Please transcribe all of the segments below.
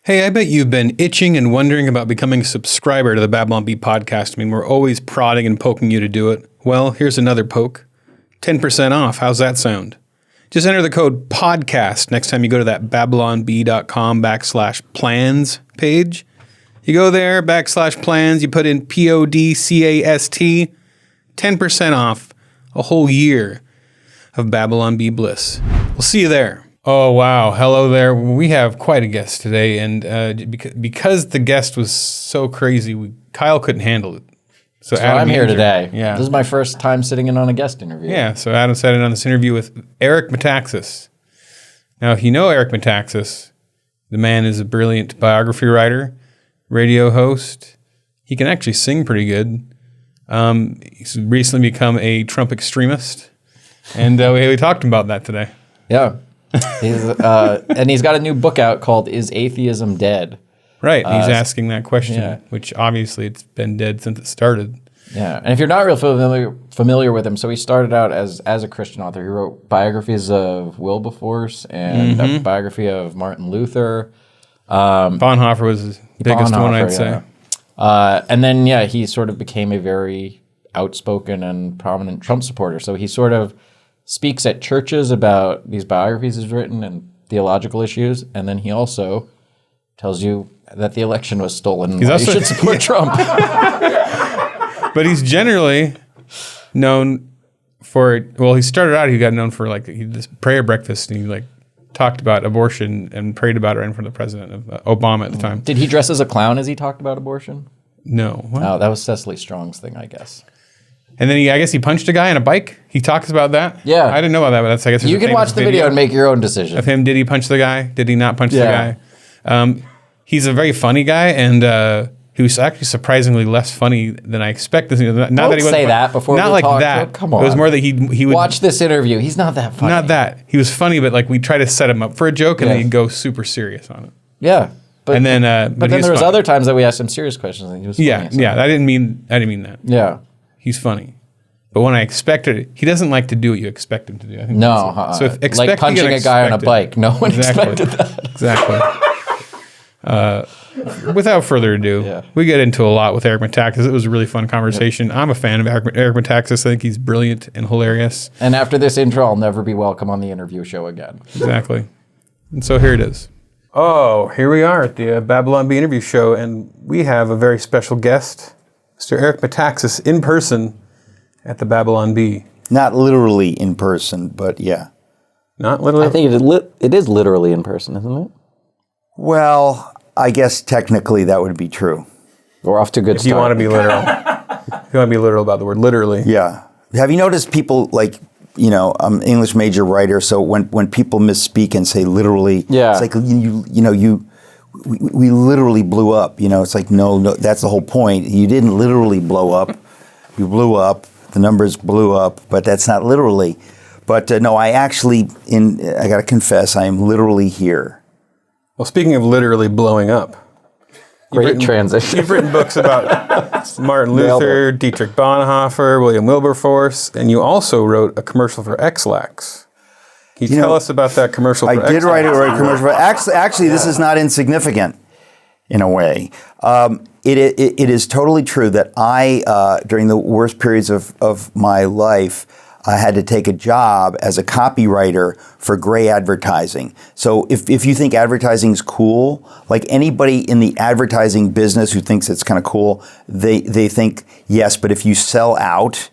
Hey, I bet you've been itching and wondering about becoming a subscriber to the Babylon Bee podcast. I mean, we're always prodding and poking you to do it. Well, here's another poke. 10% off. How's that sound? Just enter the code PODCAST next time you go to that babylonbee.com/plans page. You go there, /plans, you put in PODCAST, 10% off a whole year of Babylon Bee bliss. We'll see you there. Oh, wow. Hello there. We have quite a guest today, and because the guest was so crazy, Kyle couldn't handle it. So Adam, I'm here today. Yeah. This is my first time sitting in on a guest interview. Yeah, so Adam sat in on this interview with Eric Metaxas. Now, if you know Eric Metaxas, the man is a brilliant biography writer, radio host. He can actually sing pretty good. He's recently become a Trump extremist, and we talked about that today. Yeah. And he's got a new book out called Is Atheism Dead? Right, he's asking that question, which obviously it's been dead since it started. Yeah, and if you're not real familiar with him, so he started out as a Christian author. He wrote biographies of Wilberforce and a biography of Martin Luther. Bonhoeffer was his biggest one, I'd say. And then, he sort of became a very outspoken and prominent Trump supporter. So he sort of speaks at churches about these biographies he's written and theological issues, and then he also tells you that the election was stolen and you should support Trump. But he's generally known for, he started out, he got known for this prayer breakfast, and he talked about abortion and prayed about it right in front of the president of Obama at the time. Did he dress as a clown as he talked about abortion? No. What? No, that was Cecily Strong's thing, I guess. And then I guess he punched a guy on a bike. He talks about that. Yeah. I didn't know about that, but I guess you can watch the video and make your own decision. Of him, did he punch the guy? Did he not punch the guy? He's a very funny guy, and he was actually surprisingly less funny than I expected. Don't say that before we talk. Not like that. Come on. It was more that he would watch this interview. He's not that funny. Not that. He was funny, but we try to set him up for a joke, and then he'd go super serious on it. Yeah. But then there was other times that we asked him serious questions, and he was funny. Yeah, so. I didn't mean that. Yeah. He's funny. But when I expected it, he doesn't like to do what you expect him to do. I think so if like punching a guy on a bike. No one expected that. Exactly. Without further ado, we get into a lot with Eric Metaxas. It was a really fun conversation. I'm a fan of Eric Metaxas. I think he's brilliant and hilarious. And after this intro, I'll never be welcome on the interview show again. Exactly. And so here it is. Oh, here we are at the Babylon Bee interview show, and we have a very special guest, Mr. Eric Metaxas, in person at the Babylon Bee. Not literally in person, but yeah. Not literally? I think it is literally in person, isn't it? Well, I guess technically that would be true. We're off to a good start. If you want to be literal. If you want to be literal about the word literally. Yeah. Have you noticed people I'm an English major writer, so when people misspeak and say literally, it's like, we literally blew up. It's like, no, that's the whole point. You didn't literally blow up. You blew up. The numbers blew up, but that's not literally. But no, I got to confess, I am literally here. Well, speaking of literally blowing up. Great transition. You've written books about Martin Luther, Dietrich Bonhoeffer, William Wilberforce, and you also wrote a commercial for X-Lax. Can you tell us about that commercial for X-Lax? I did write a commercial for X-Lax. Actually, this is not insignificant in a way. It is totally true that I, during the worst periods of my life, I had to take a job as a copywriter for gray advertising. So if you think advertising is cool, like anybody in the advertising business who thinks it's kind of cool, they think, yes, but if you sell out,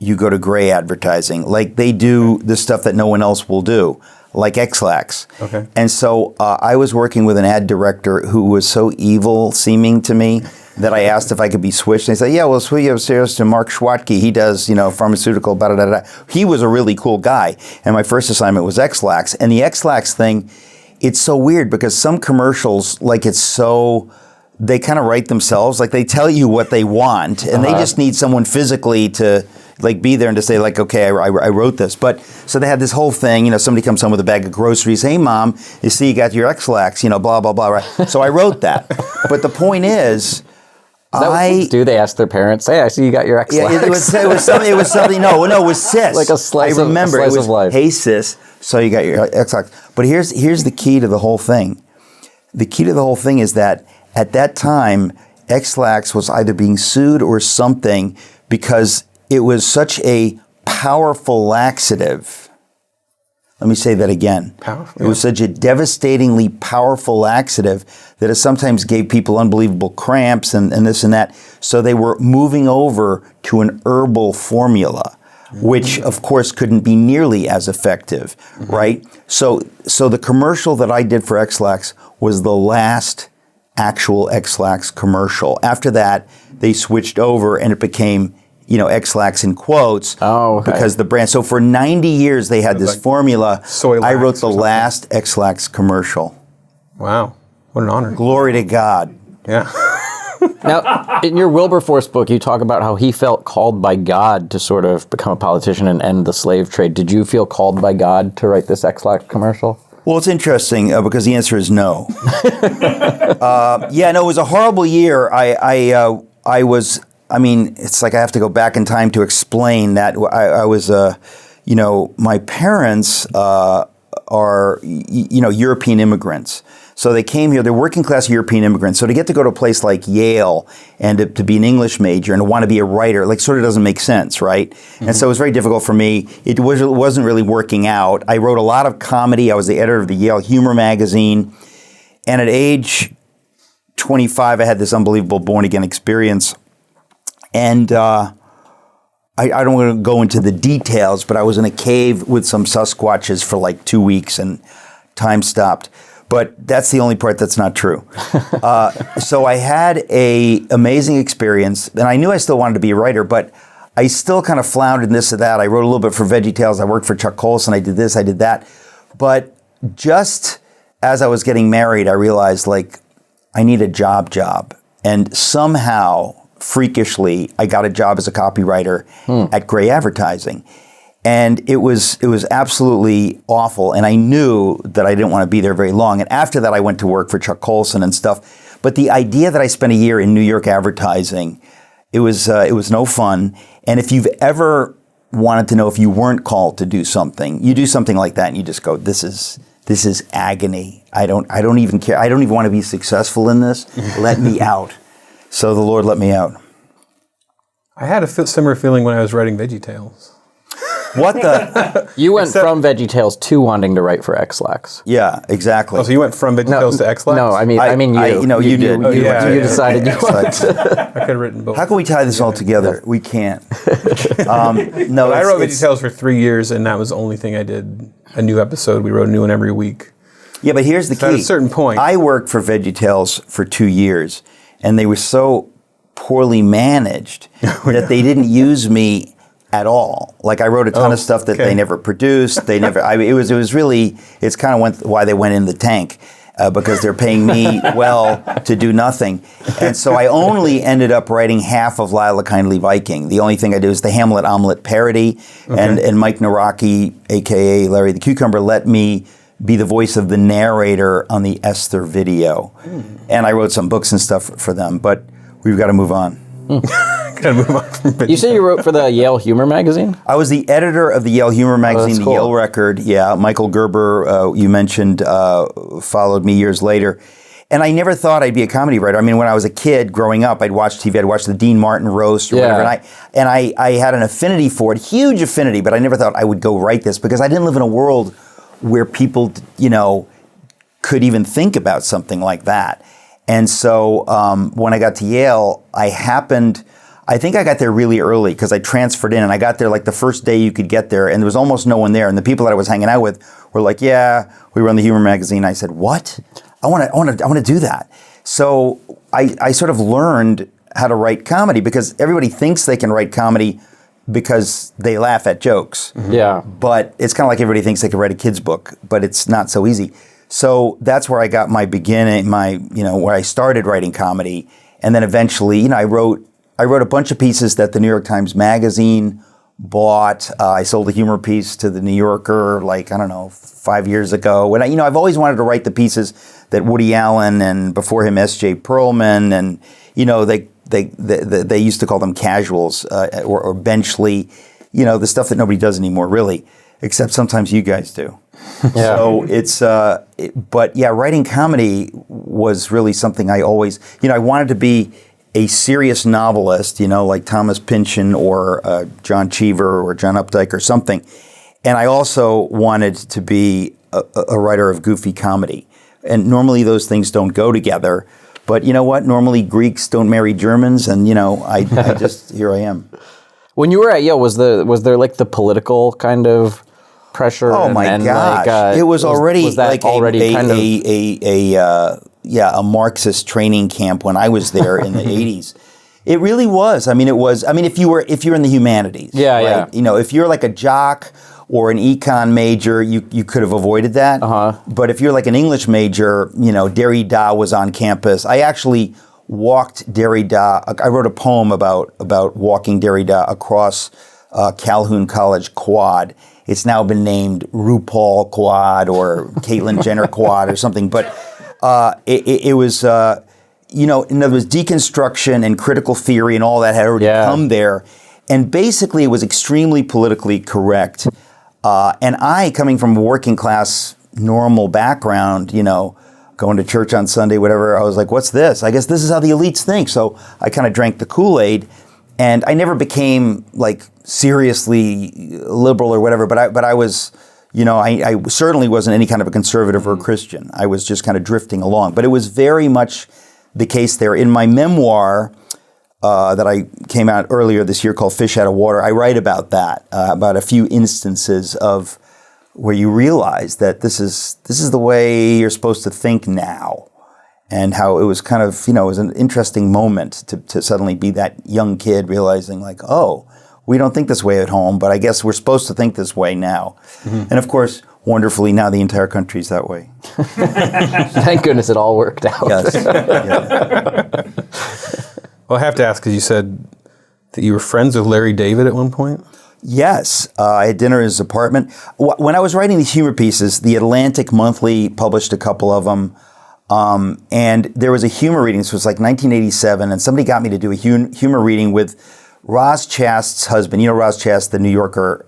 you go to gray advertising. Like they do the stuff that no one else will do, like X-Lax. Okay. And so I was working with an ad director who was so evil seeming to me that I asked if I could be switched. And they said, yeah, we'll switch you upstairs to Mark Schwatke. He does, pharmaceutical, blah. He was a really cool guy. And my first assignment was X-Lax. And the X-Lax thing, it's so weird because some commercials, they kind of write themselves. Like they tell you what they want. And they just need someone physically to be there and to say okay, I wrote this. But so they had this whole thing, somebody comes home with a bag of groceries. Hey, Mom, you see you got your X-Lax, blah, blah, blah. Right? So I wrote that. But the point is, do they ask their parents? Hey, I see you got your X-Lax. Yeah, it was something. No, it was sis. Like a slice of life. Hey, sis. So you got your X-Lax. But here's the key to the whole thing. the key to the whole thing is that at that time, X-Lax was either being sued or something because it was such a powerful laxative. Let me say that again. Powerful. It was such a devastatingly powerful laxative that it sometimes gave people unbelievable cramps and this and that. So they were moving over to an herbal formula, which of course couldn't be nearly as effective, right? So the commercial that I did for X-Lax was the last actual X-Lax commercial. After that, they switched over and it became, X-Lax in quotes. Oh, okay. Because the brand. So for 90 years they had this like formula. Soy I Lax wrote the or something. last X-Lax commercial. Wow. What an honor. Glory to God. Yeah. Now, in your Wilberforce book, you talk about how he felt called by God to sort of become a politician and end the slave trade. Did you feel called by God to write this X-Lax commercial? Well, it's interesting because the answer is no. It was a horrible year. It's like I have to go back in time to explain that. I was, my parents are, European immigrants. So they came here, they're working class European immigrants. So to get to go to a place like Yale and to be an English major and to want to be a writer, sort of doesn't make sense, right? Mm-hmm. And so it was very difficult for me. It wasn't really working out. I wrote a lot of comedy. I was the editor of the Yale Humor magazine. And at age 25, I had this unbelievable born-again experience. And I don't want to go into the details, but I was in a cave with some Sasquatches for 2 weeks and time stopped. But that's the only part that's not true. So I had an amazing experience, and I knew I still wanted to be a writer, but I still kind of floundered in this or that. I wrote a little bit for VeggieTales. I worked for Chuck Colson. I did this, I did that. But just as I was getting married, I realized, I need a job. And somehow, freakishly, I got a job as a copywriter at Gray Advertising. And it was absolutely awful, and I knew that I didn't want to be there very long. And after that, I went to work for Chuck Colson and stuff. But the idea that I spent a year in New York advertising, it was no fun. And if you've ever wanted to know if you weren't called to do something, you do something like that, and you just go, "This is agony. I don't even care. I don't even want to be successful in this. Let me out." So the Lord let me out. I had a similar feeling when I was writing VeggieTales. What the? You went from VeggieTales to wanting to write for X-Lax. Yeah, exactly. Oh, so you went from VeggieTales to X-Lax? No, I mean you. You did. You decided you wanted. I could have written both. How can we tie this all together? We can't. No, I wrote VeggieTales for 3 years, and that was the only thing I did. A new episode. We wrote a new one every week. Yeah, but here's the key. At a certain point. I worked for VeggieTales for 2 years, and they were so poorly managed that they didn't use me at all. I wrote a ton of stuff that they never produced. They never. It was really. It's kind of why they went in the tank because they're paying me well to do nothing. And so I only ended up writing half of Lila Kindly Viking. The only thing I did was the Hamlet Omelet parody, and Mike Naraki, aka Larry the Cucumber, let me be the voice of the narrator on the Esther video. And I wrote some books and stuff for them. But we've got to move on. Gotta move on from VeggieTales. You said you wrote for the Yale Humor magazine? I was the editor of the Yale Humor magazine, that's the cool. Yale Record. Yeah, Michael Gerber, you mentioned, followed me years later. And I never thought I'd be a comedy writer. I mean, when I was a kid growing up, I'd watch TV. I'd watch the Dean Martin roast or whatever. And I had an affinity for it, huge affinity, but I never thought I would go write this because I didn't live in a world where people, could even think about something like that. And so when I got to Yale, I think I got there really early because I transferred in, and I got there the first day you could get there, and there was almost no one there. And the people that I was hanging out with were like, "Yeah, we run the humor magazine." I said, "What? I want to do that." So I sort of learned how to write comedy because everybody thinks they can write comedy because they laugh at jokes. Yeah. But it's kind of like everybody thinks they can write a kid's book, but it's not so easy. So that's where I got my beginning, where I started writing comedy. And then eventually, I wrote a bunch of pieces that the New York Times Magazine bought. I sold a humor piece to the New Yorker, 5 years ago. And I've always wanted to write the pieces that Woody Allen and before him S.J. Perlman and they used to call them casuals or Benchley, the stuff that nobody does anymore really. except sometimes you guys do. Yeah. So it's, but yeah, writing comedy was really something I always, I wanted to be a serious novelist, like Thomas Pynchon or John Cheever or John Updike or something. And I also wanted to be a writer of goofy comedy. And normally those things don't go together. But you know what? Normally Greeks don't marry Germans, and I just here I am. When you were at Yale, was there like the political kind of pressure? Oh my gosh! It was already was that like already a Marxist training camp when I was there in the 80s. It really was. I mean, it was. I mean, if you're in the humanities, right? If you're like a jock or an econ major, you could have avoided that. But if you're like an English major, Derrida was on campus. I actually walked Derrida. I wrote a poem about walking Derrida across Calhoun College Quad. It's now been named RuPaul Quad or Caitlyn Jenner Quad or something. But it was, in other words, deconstruction and critical theory and all that had already come there. And basically it was extremely politically correct. And I, coming from a working class, normal background, going to church on Sunday, whatever, I was like, what's this? I guess this is how the elites think. So I kind of drank the Kool-Aid, and I never became like seriously liberal or whatever, but I was, I certainly wasn't any kind of a conservative or a Christian. I was just kind of drifting along. But it was very much the case there. In my memoir, that I came out earlier this year called Fish Out of Water, I write about that, about a few instances of where you realize that this is the way you're supposed to think now, and how it was kind of, it was an interesting moment to suddenly be that young kid realizing like, oh, we don't think this way at home, but I guess we're supposed to think this way now. And of course, wonderfully, now the entire country's that way. Thank goodness it all worked out. Yes. Yeah. Well, I have to ask, because you said that you were friends with Larry David at one point? Yes. I had dinner at his apartment. When I was writing these humor pieces, the Atlantic Monthly published a couple of them, and there was a humor reading. This was like 1987, and somebody got me to do a humor reading with Roz Chast's husband. You know Roz Chast, the New Yorker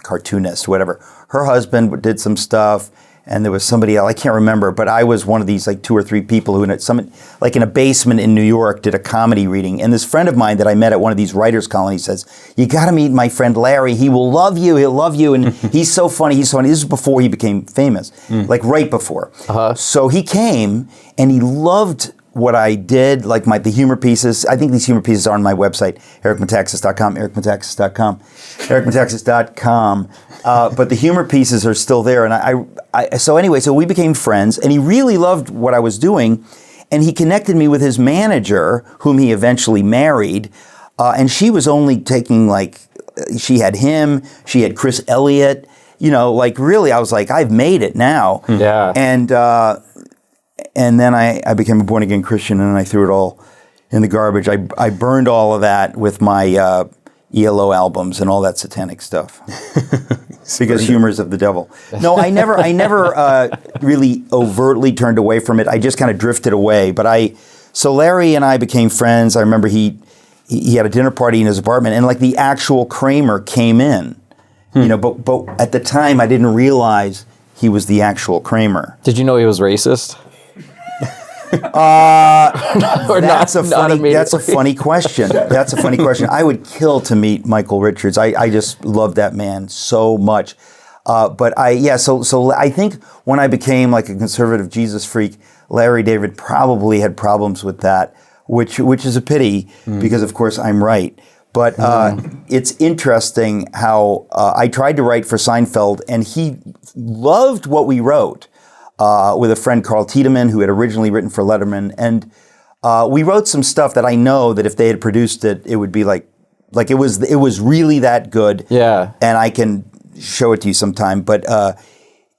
cartoonist, whatever. Her husband did some stuff, and there was somebody else, I can't remember, but I was one of these like 2 or 3 people who in a basement in New York did a comedy reading. And this friend of mine that I met at one of these writers' colonies says, you got to meet my friend Larry. He will love you. He'll love you. And he's so funny. He's so funny. This is before he became famous, like right before. So he came and he loved what I did, like the humor pieces. I think these humor pieces are on my website, ericmetaxas.com, ericmetaxas.com. But the humor pieces are still there. And so we became friends, and he really loved what I was doing. And he connected me with his manager, whom he eventually married. And she was only taking she had him, she had Chris Elliott, really, I was like, I've made it now. Yeah. And then I became a born-again Christian, and I threw it all in the garbage. I burned all of that with my ELO albums and all that satanic stuff. Because humor is of the devil. No, I never really overtly turned away from it. I just kind of drifted away. So Larry and I became friends. I remember he had a dinner party in his apartment, and the actual Kramer came in. But at the time I didn't realize he was the actual Kramer. Did you know he was racist? That's a funny question. That's a funny question. I would kill to meet Michael Richards. I just love that man so much. So I think when I became like a conservative Jesus freak, Larry David probably had problems with that, which is a pity because of course I'm right. But it's interesting how I tried to write for Seinfeld, and he loved what we wrote. With a friend, Carl Tiedemann, who had originally written for Letterman. And we wrote some stuff that I know that if they had produced it, it would be like it was really that good. Yeah. And I can show it to you sometime. But,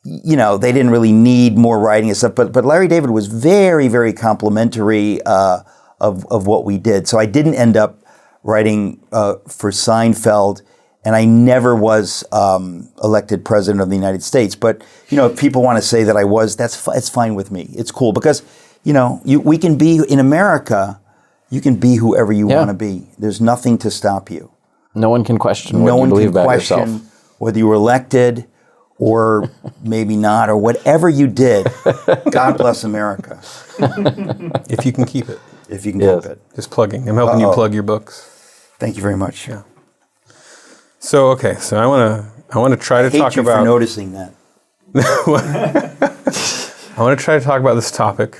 they didn't really need more writing and stuff. But Larry David was very, very complimentary of what we did. So I didn't end up writing for Seinfeld. And I never was elected president of the United States. But, if people want to say that I was, it's fine with me. It's cool because, we can be, in America, you can be whoever you want to be. There's nothing to stop you. No one can question what you believe about yourself. whether you were elected or maybe not, or whatever you did, God bless America. If you can keep it. If you can keep it. Just plugging. I'm helping you plug your books. Thank you very much. Yeah. So I want to try to talk you about for noticing that. I want to try to talk about this topic,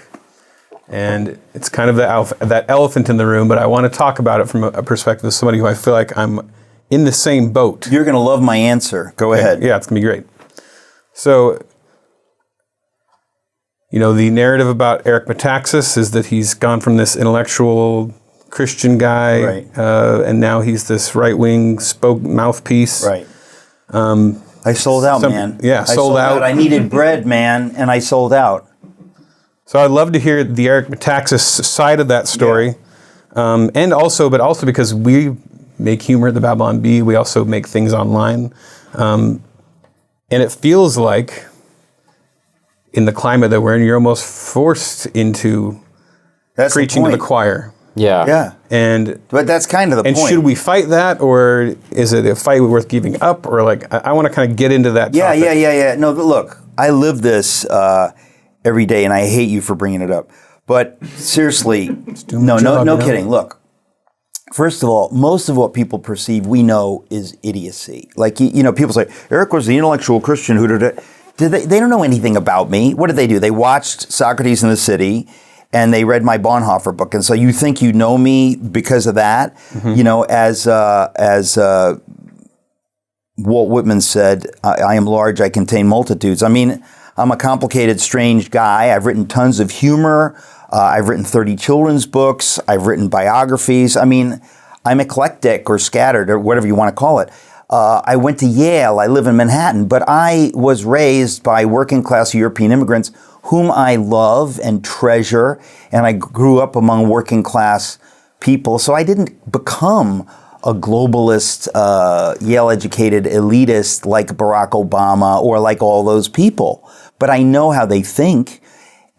and it's kind of that elephant in the room, but I want to talk about it from a perspective of somebody who I feel like I'm in the same boat. You're going to love my answer. Go ahead. Yeah, it's going to be great. So, the narrative about Eric Metaxas is that he's gone from this intellectual Christian guy, Right. And now he's this right-wing mouthpiece. Right. I sold out, man. Yeah, I sold out. I needed bread, man, and I sold out. So I'd love to hear the Eric Metaxas side of that story, but also because we make humor at the Babylon Bee, we also make things online, and it feels like in the climate that we're in, you're almost forced into preaching to the choir. Yeah. Yeah. But that's kind of the point. And should we fight that, or is it a fight worth giving up, or I want to kind of get into that topic. Yeah. No, but look, I live this every day, and I hate you for bringing it up. But seriously, no kidding. Look, first of all, most of what people perceive, we know, is idiocy. Like, people say, Eric was the intellectual Christian who did it. They don't know anything about me. What did they do? They watched Socrates in the City, and they read my Bonhoeffer book. And so you think you know me because of that? Mm-hmm. As Walt Whitman said, I am large, I contain multitudes. I mean, I'm a complicated, strange guy. I've written tons of humor. I've written 30 children's books. I've written biographies. I mean, I'm eclectic or scattered or whatever you want to call it. I went to Yale. I live in Manhattan. But I was raised by working class European immigrants whom I love and treasure. And I grew up among working class people. So I didn't become a globalist, Yale-educated elitist like Barack Obama or like all those people. But I know how they think.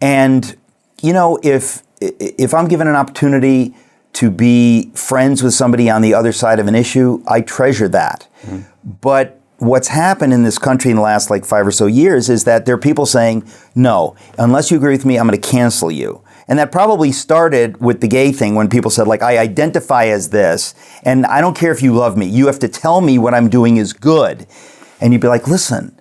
And, if I'm given an opportunity to be friends with somebody on the other side of an issue, I treasure that. Mm-hmm. But what's happened in this country in the last 5 or so years is that there are people saying, no, unless you agree with me, I'm going to cancel you. And that probably started with the gay thing when people said, I identify as this, and I don't care if you love me. You have to tell me what I'm doing is good. And you'd be like, listen,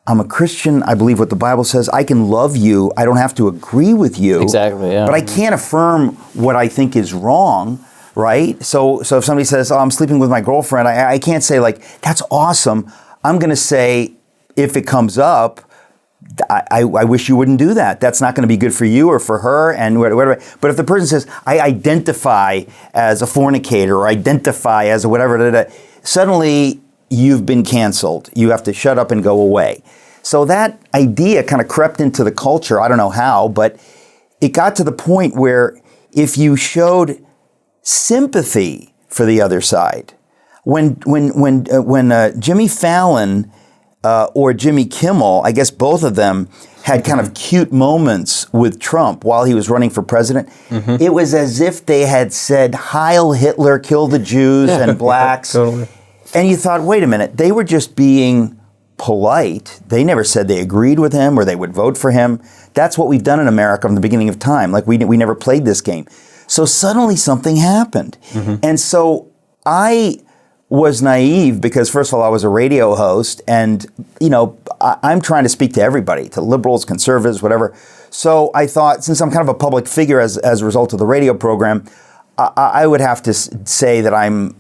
I'm a Christian. I believe what the Bible says. I can love you. I don't have to agree with you. Exactly, yeah. But I can't affirm what I think is wrong, right? So if somebody says, I'm sleeping with my girlfriend, I can't say, that's awesome. I'm going to say, if it comes up, I wish you wouldn't do that. That's not going to be good for you or for her and whatever. But if the person says, I identify as a fornicator or identify as a whatever, suddenly you've been canceled. You have to shut up and go away. So that idea kind of crept into the culture. I don't know how, but it got to the point where if you showed sympathy for the other side, when Jimmy Fallon or Jimmy Kimmel, I guess both of them had kind of cute moments with Trump while he was running for president, mm-hmm. It was as if they had said, Heil Hitler, kill the Jews and blacks. Totally. And you thought, wait a minute, they were just being polite. They never said they agreed with him or they would vote for him. That's what we've done in America from the beginning of time. We never played this game. So suddenly something happened. Mm-hmm. And so I was naive because, first of all, I was a radio host and, I'm trying to speak to everybody, to liberals, conservatives, whatever. So I thought, since I'm kind of a public figure as a result of the radio program, I would have to say that I'm,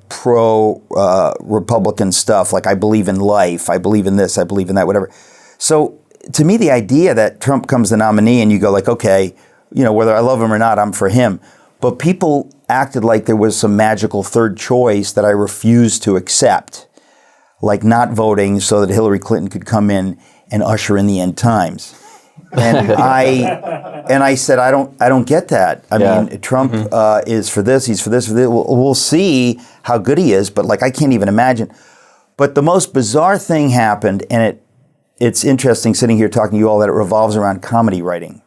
pro-Republican stuff. I believe in life. I believe in this. I believe in that, whatever. So to me, the idea that Trump comes the nominee and you go okay, whether I love him or not, I'm for him. But people acted like there was some magical third choice that I refused to accept, like not voting so that Hillary Clinton could come in and usher in the end times. And I said, I don't get that. I mean, Trump mm-hmm. Is for this, he's for this, for this. We'll see how good he is, but I can't even imagine. But the most bizarre thing happened, and it's interesting sitting here talking to you all that it revolves around comedy writing.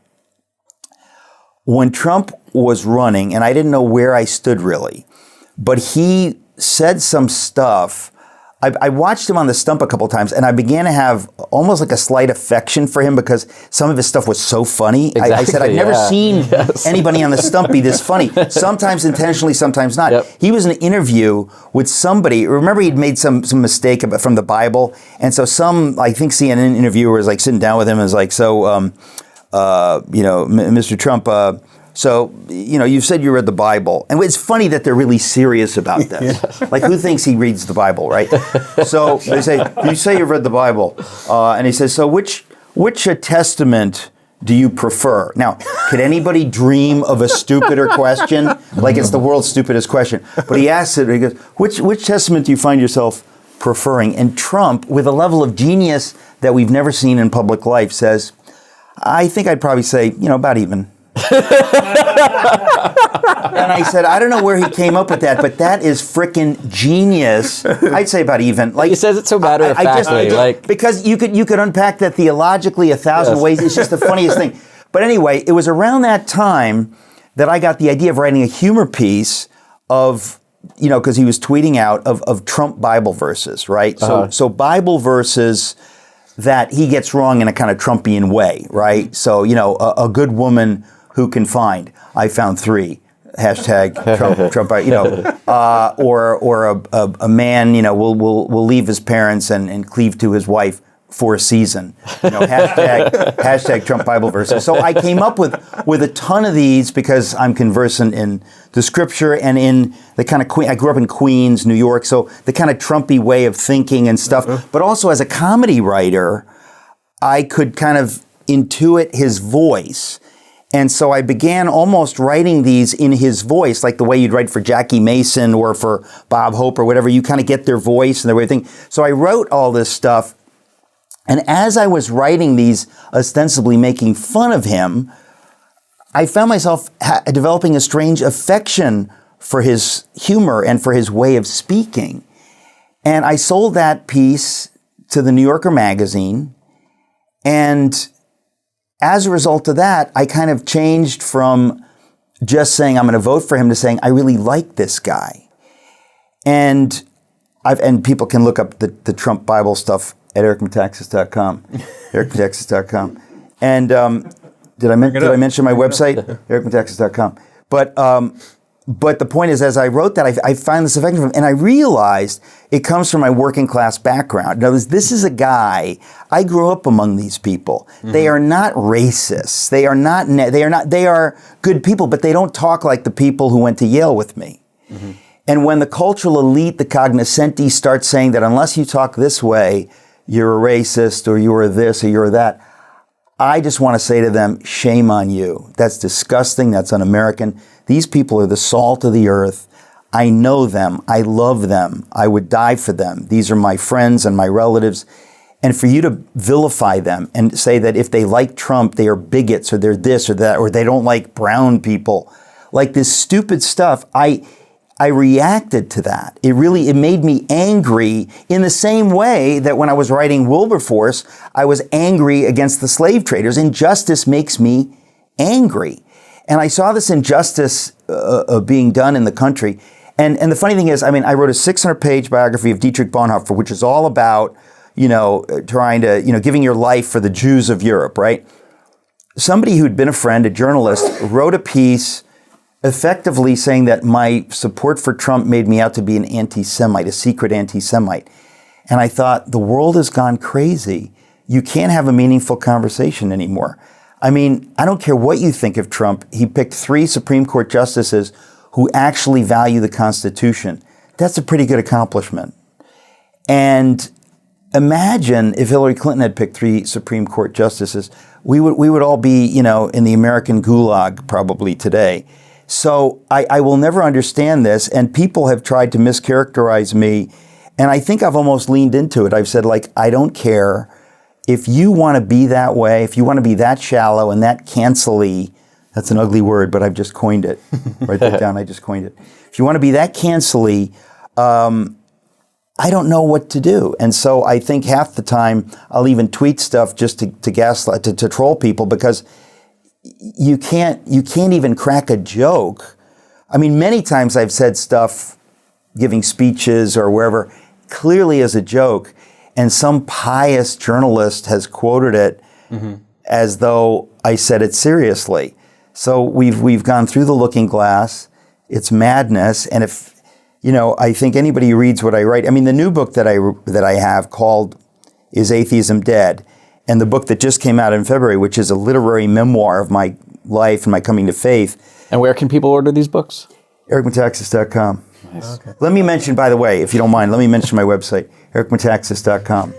When Trump was running, and I didn't know where I stood really, but he said some stuff I watched him on the stump a couple times, and I began to have almost like a slight affection for him because some of his stuff was so funny. I said, I've never seen anybody on the stump be this funny. Sometimes intentionally, sometimes not. Yep. He was in an interview with somebody. Remember, he'd made some mistake from the Bible, and so I think CNN interviewer was like sitting down with him and was like, so, Mr. Trump, so, you said you read the Bible. And it's funny that they're really serious about this. Like, who thinks he reads the Bible, right? So they say, you say you've read the Bible. And he says, so which testament do you prefer? Now, could anybody dream of a stupider question? Like, it's the world's stupidest question. But he asks it, he goes, which testament do you find yourself preferring? And Trump, with a level of genius that we've never seen in public life, says, I think I'd probably say, about even. And I said, I don't know where he came up with that, but that is frickin' genius. I'd say about even. Like, He says it so matter of factly, because you could unpack that theologically 1,000 ways. It's just the funniest thing. But anyway, it was around that time that I got the idea of writing a humor piece of, because he was tweeting out of Trump Bible verses, right? So Bible verses that he gets wrong in a kind of Trumpian way, right? So, a good woman who can find? I found 3. Hashtag Trump. Or a man, will leave his parents and cleave to his wife for a season. Hashtag Trump Bible verses. So I came up with a ton of these because I'm conversant in the scripture and in the kind of I grew up in Queens, New York, so the kind of Trumpy way of thinking and stuff. But also as a comedy writer, I could kind of intuit his voice. And so I began almost writing these in his voice, like the way you'd write for Jackie Mason or for Bob Hope or whatever. You kind of get their voice and their way of thinking. So I wrote all this stuff. And as I was writing these, ostensibly making fun of him, I found myself developing a strange affection for his humor and for his way of speaking. And I sold that piece to the New Yorker magazine. And as a result of that, I kind of changed from just saying I'm going to vote for him to saying I really like this guy. And people can look up the Trump Bible stuff at ericmetaxas.com. ericmetaxas.com. And did I mention my website? ericmetaxas.com. But the point is, as I wrote that, I found this affection from him, and I realized it comes from my working class background. Now, this is a guy, I grew up among these people. Mm-hmm. They are not racists. They are good people, but they don't talk like the people who went to Yale with me. Mm-hmm. And when the cultural elite, the cognoscenti, start saying that unless you talk this way, you're a racist, or you're this, or you're that, I just want to say to them, shame on you. That's disgusting. That's un-American. These people are the salt of the earth. I know them. I love them. I would die for them. These are my friends and my relatives. And for you to vilify them and say that if they like Trump, they are bigots, or they're this or that, or they don't like brown people, like this stupid stuff, I reacted to that. It made me angry in the same way that when I was writing Wilberforce, I was angry against the slave traders. Injustice makes me angry. And I saw this injustice being done in the country. And the funny thing is, I wrote a 600-page biography of Dietrich Bonhoeffer, which is all about, trying to, giving your life for the Jews of Europe, right? Somebody who'd been a friend, a journalist, wrote a piece effectively saying that my support for Trump made me out to be an anti-Semite, a secret anti-Semite. And I thought, the world has gone crazy. You can't have a meaningful conversation anymore. I don't care what you think of Trump. He picked 3 Supreme Court justices who actually value the Constitution. That's a pretty good accomplishment. And imagine if Hillary Clinton had picked 3 Supreme Court justices. We would all be, in the American gulag probably today. So I will never understand this, and people have tried to mischaracterize me, and I think I've almost leaned into it. I've said, I don't care. If you want to be that way, if you want to be that shallow and that cancel-y, that's an ugly word, but I've just coined it. Write that down, I just coined it. If you want to be that cancel-y, I don't know what to do. And so I think half the time I'll even tweet stuff just to gaslight, to troll people, because you can't even crack a joke. Many times I've said stuff, giving speeches or wherever, clearly as a joke, and some pious journalist has quoted it as though I said it seriously. So we've gone through the looking glass. It's madness, and if I think anybody who reads what I write. I mean, the new book that I have called Is Atheism Dead, and the book that just came out in February, which is a literary memoir of my life and my coming to faith. And where can people order these books? EricMetaxas.com. Nice. Okay. Let me mention, by the way, if you don't mind, let me mention my website, EricMetaxas.com.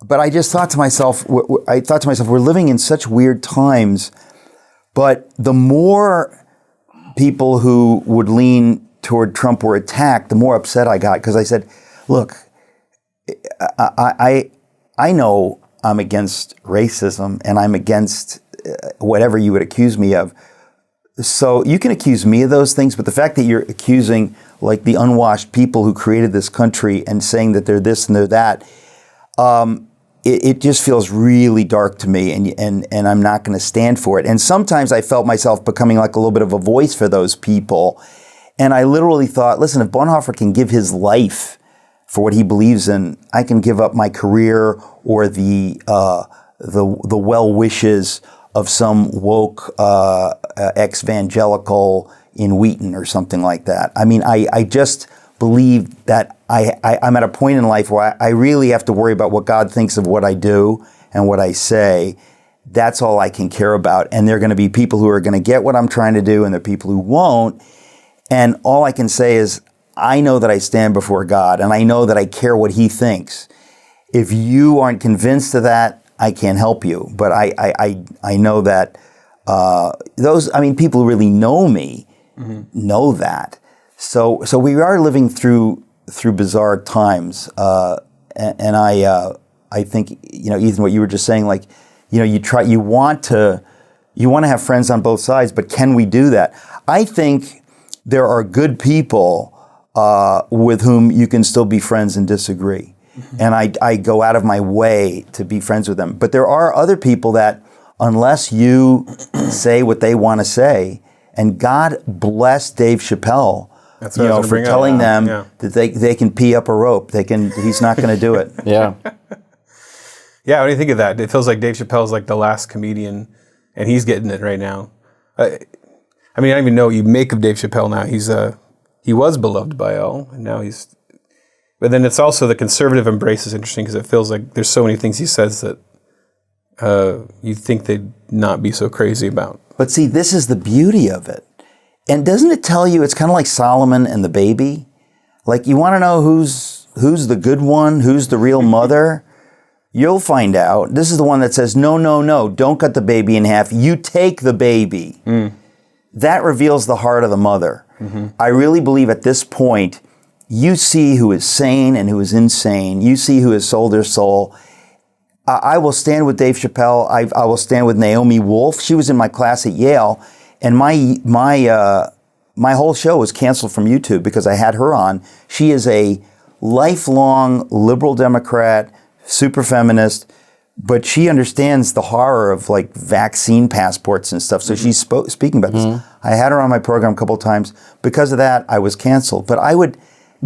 But I just thought to myself, we're living in such weird times, but the more people who would lean toward Trump were attacked, the more upset I got, because I said, look, I know I'm against racism and I'm against whatever you would accuse me of. So you can accuse me of those things, but the fact that you're accusing like the unwashed people who created this country and saying that they're this and they're that, it just feels really dark to me, and I'm not going to stand for it. And sometimes I felt myself becoming like a little bit of a voice for those people. And I literally thought, listen, if Bonhoeffer can give his life for what he believes in, I can give up my career or the well wishes of some woke ex-evangelical in Wheaton or something like that. I mean, I just believe that I'm at a point in life where I really have to worry about what God thinks of what I do and what I say. That's all I can care about. And there are going to be people who are going to get what I'm trying to do, and there are people who won't. And all I can say is, I know that I stand before God, and I know that I care what He thinks. If you aren't convinced of that, I can't help you. But I know that people who really know me know that. So we are living through bizarre times, and I think Ethan, what you were just saying, like you want to have friends on both sides, but can we do that? I think there are good people with whom you can still be friends and disagree, and I go out of my way to be friends with them. But there are other people that, unless you say what they want to say, and God bless Dave Chappelle. That's what I was gonna for bring up. telling them Yeah. that they can pee up a rope. He's not going to do it. Yeah. Yeah, what do you think of that? It feels like Dave Chappelle's like the last comedian, and he's getting it right now. I don't even know what you make of Dave Chappelle now. He was beloved by all, and now he's... But then it's also the conservative embrace is interesting, because it feels like there's so many things he says that you think they'd not be so crazy about. But see, this is the beauty of it. And doesn't it tell you, it's kind of like Solomon and the baby? Like, you want to know who's the good one, who's the real mother? You'll find out. This is the one that says, no, don't cut the baby in half. You take the baby. That reveals the heart of the mother. I really believe at this point, you see who is sane and who is insane. You see who has sold their soul. I will stand with Dave Chappelle. I will stand with Naomi Wolf. She was in my class at Yale. And my whole show was canceled from YouTube because I had her on. She is a lifelong liberal Democrat, super feminist, but she understands the horror of like vaccine passports and stuff. So she's speaking about this. I had her on my program a couple of times. Because of that, I was canceled. But I would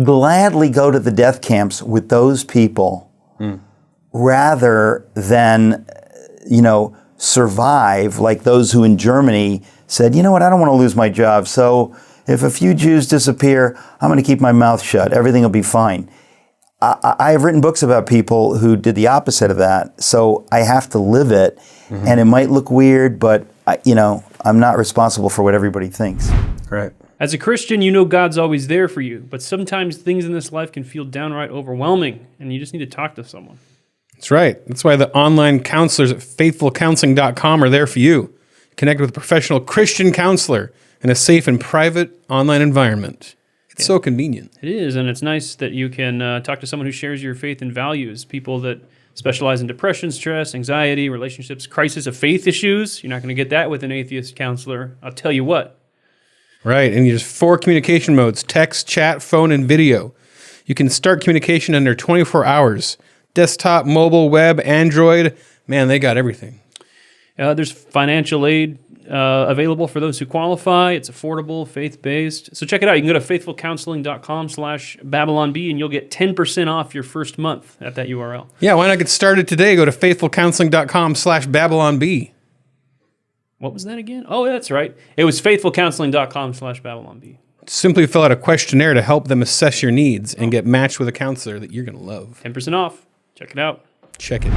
gladly go to the death camps with those people rather than, survive like those who in Germany said, you know what, I don't want to lose my job, so if a few Jews disappear, I'm going to keep my mouth shut. Everything will be fine. I have written books about people who did the opposite of that, so I have to live it, and it might look weird, but I'm not responsible for what everybody thinks. Right. As a Christian, you know God's always there for you, but sometimes things in this life can feel downright overwhelming, and you just need to talk to someone. That's right. That's why the online counselors at faithfulcounseling.com are there for you. Connect with a professional Christian counselor in a safe and private online environment. It's so convenient. It is, and it's nice that you can talk to someone who shares your faith and values, people that specialize in depression, stress, anxiety, relationships, crisis of faith issues. You're not going to get that with an atheist counselor. I'll tell you what. Right, and there's 4 communication modes: text, chat, phone, and video. You can start communication under 24 hours. Desktop, mobile, web, Android. Man, they got everything. There's financial aid available for those who qualify. It's affordable, faith-based. So check it out. You can go to faithfulcounseling.com/BabylonB, and you'll get 10% off your first month at that URL. Yeah, why not get started today? Go to faithfulcounseling.com/BabylonB. What was that again? Oh, that's right. It was faithfulcounseling.com/BabylonB. Simply fill out a questionnaire to help them assess your needs and get matched with a counselor that you're going to love. 10% off. Check it out. Check it.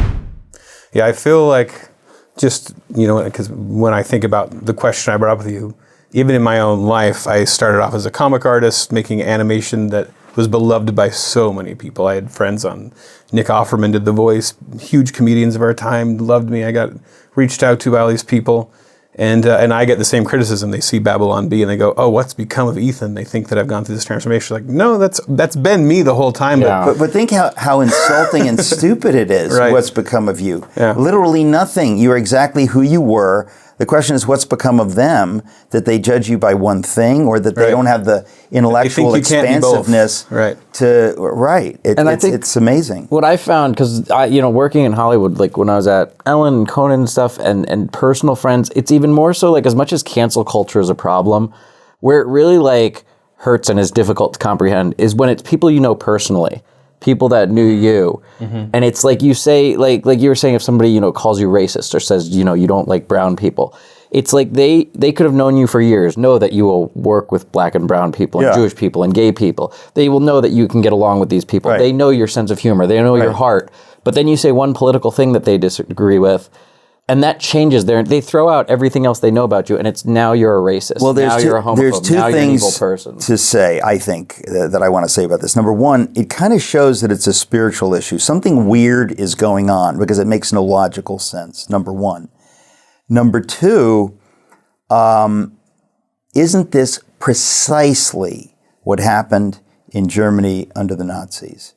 Yeah, I feel like just, because when I think about the question I brought up with you, even in my own life, I started off as a comic artist making animation that was beloved by so many people. I had friends on Nick Offerman did the voice, huge comedians of our time, loved me. I got reached out to by all these people. And I get the same criticism. They see Babylon B and they go, "Oh, what's become of Ethan?" They think that I've gone through this transformation. Like, no, that's been me the whole time. Yeah. But think how insulting and stupid it is. Right. What's become of you? Yeah. Literally nothing. You are exactly who you were. The question is, what's become of them, that they judge you by one thing, or that they Right. don't have the intellectual you can't be both. expansiveness Right. It's amazing. What I found, because working in Hollywood, like when I was at Ellen and Conan and stuff, and personal friends, it's even more so like as much as cancel culture is a problem, where it really like hurts and is difficult to comprehend is when it's people you know personally, people that knew you, and it's like you say, like you were saying, if somebody calls you racist or says you don't like brown people. It's like they could have known you for years, know that you will work with black and brown people and Yeah. Jewish people and gay people. They will know that you can get along with these people. Right. They know your sense of humor. They know your heart. But then you say one political thing that they disagree with, and that changes they throw out everything else they know about you, and it's now you're a racist. Well, now you're a homophobe. there's two now you're an evil things person. to say, I think, that I want to say about this. Number one, it kind of shows that it's a spiritual issue. Something weird is going on because it makes no logical sense, number one. Number two, isn't this precisely what happened in Germany under the Nazis?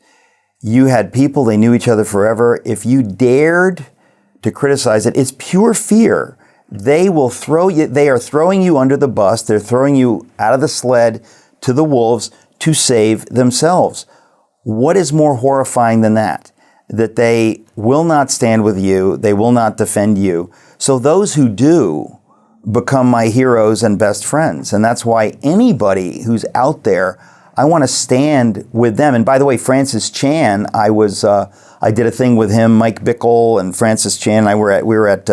You had people, they knew each other forever. If you dared to criticize it, it's pure fear. They will they are throwing you under the bus. They're throwing you out of the sled to the wolves to save themselves. What is more horrifying than that? That they will not stand with you. They will not defend you. So those who do become my heroes and best friends. And that's why anybody who's out there, I want to stand with them. And by the way, Francis Chan, I did a thing with him, Mike Bickle and Francis Chan. We were at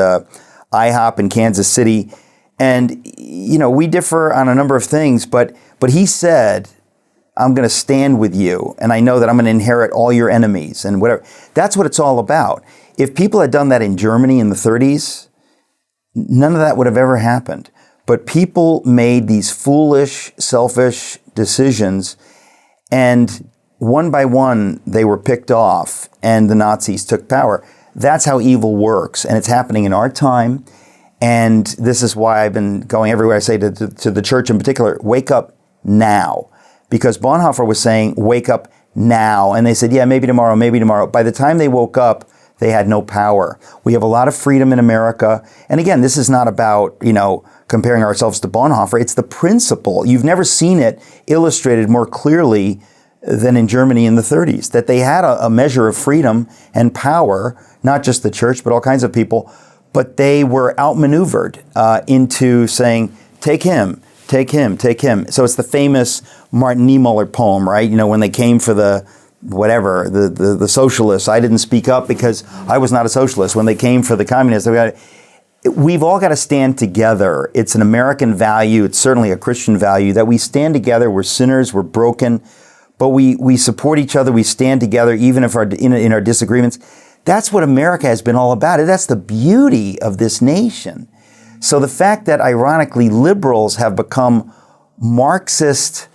IHOP in Kansas City, and we differ on a number of things. But he said, "I'm going to stand with you, and I know that I'm going to inherit all your enemies and whatever." That's what it's all about. If people had done that in Germany in the 30s, none of that would have ever happened. But people made these foolish, selfish decisions, and one by one, they were picked off, and the Nazis took power. That's how evil works, and it's happening in our time. And this is why I've been going everywhere. I say to the church in particular, wake up now. Because Bonhoeffer was saying, wake up now. And they said, yeah, maybe tomorrow, maybe tomorrow. By the time they woke up, they had no power. We have a lot of freedom in America. And again, this is not about, comparing ourselves to Bonhoeffer. It's the principle. You've never seen it illustrated more clearly than in Germany in the 30s, that they had a measure of freedom and power, not just the church, but all kinds of people. But they were outmaneuvered into saying, take him, take him, take him. So it's the famous Martin Niemöller poem, right? When they came for the socialists, I didn't speak up because I was not a socialist. When they came for the communists, we've all got to stand together. It's an American value. It's certainly a Christian value that we stand together. We're sinners. We're broken. But we support each other. We stand together even if in our disagreements. That's what America has been all about. That's the beauty of this nation. So the fact that, ironically, liberals have become Marxist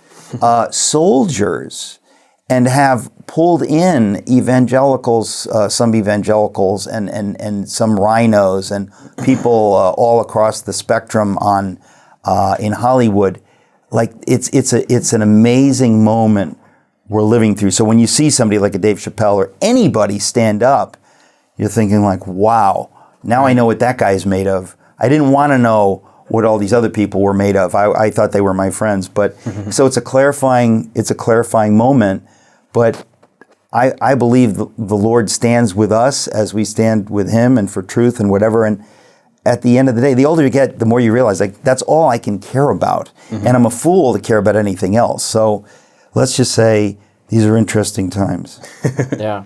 soldiers and have pulled in evangelicals, some evangelicals and some rhinos and people all across the spectrum in Hollywood, like it's an amazing moment we're living through. So when you see somebody like a Dave Chappelle or anybody stand up, you're thinking like, wow, now I know what that guy is made of. I didn't want to know what all these other people were made of. I thought they were my friends. But so it's a clarifying moment. But I believe the Lord stands with us as we stand with him and for truth and whatever. And at the end of the day, the older you get, the more you realize, like, that's all I can care about. And I'm a fool to care about anything else. So let's just say these are interesting times. Yeah.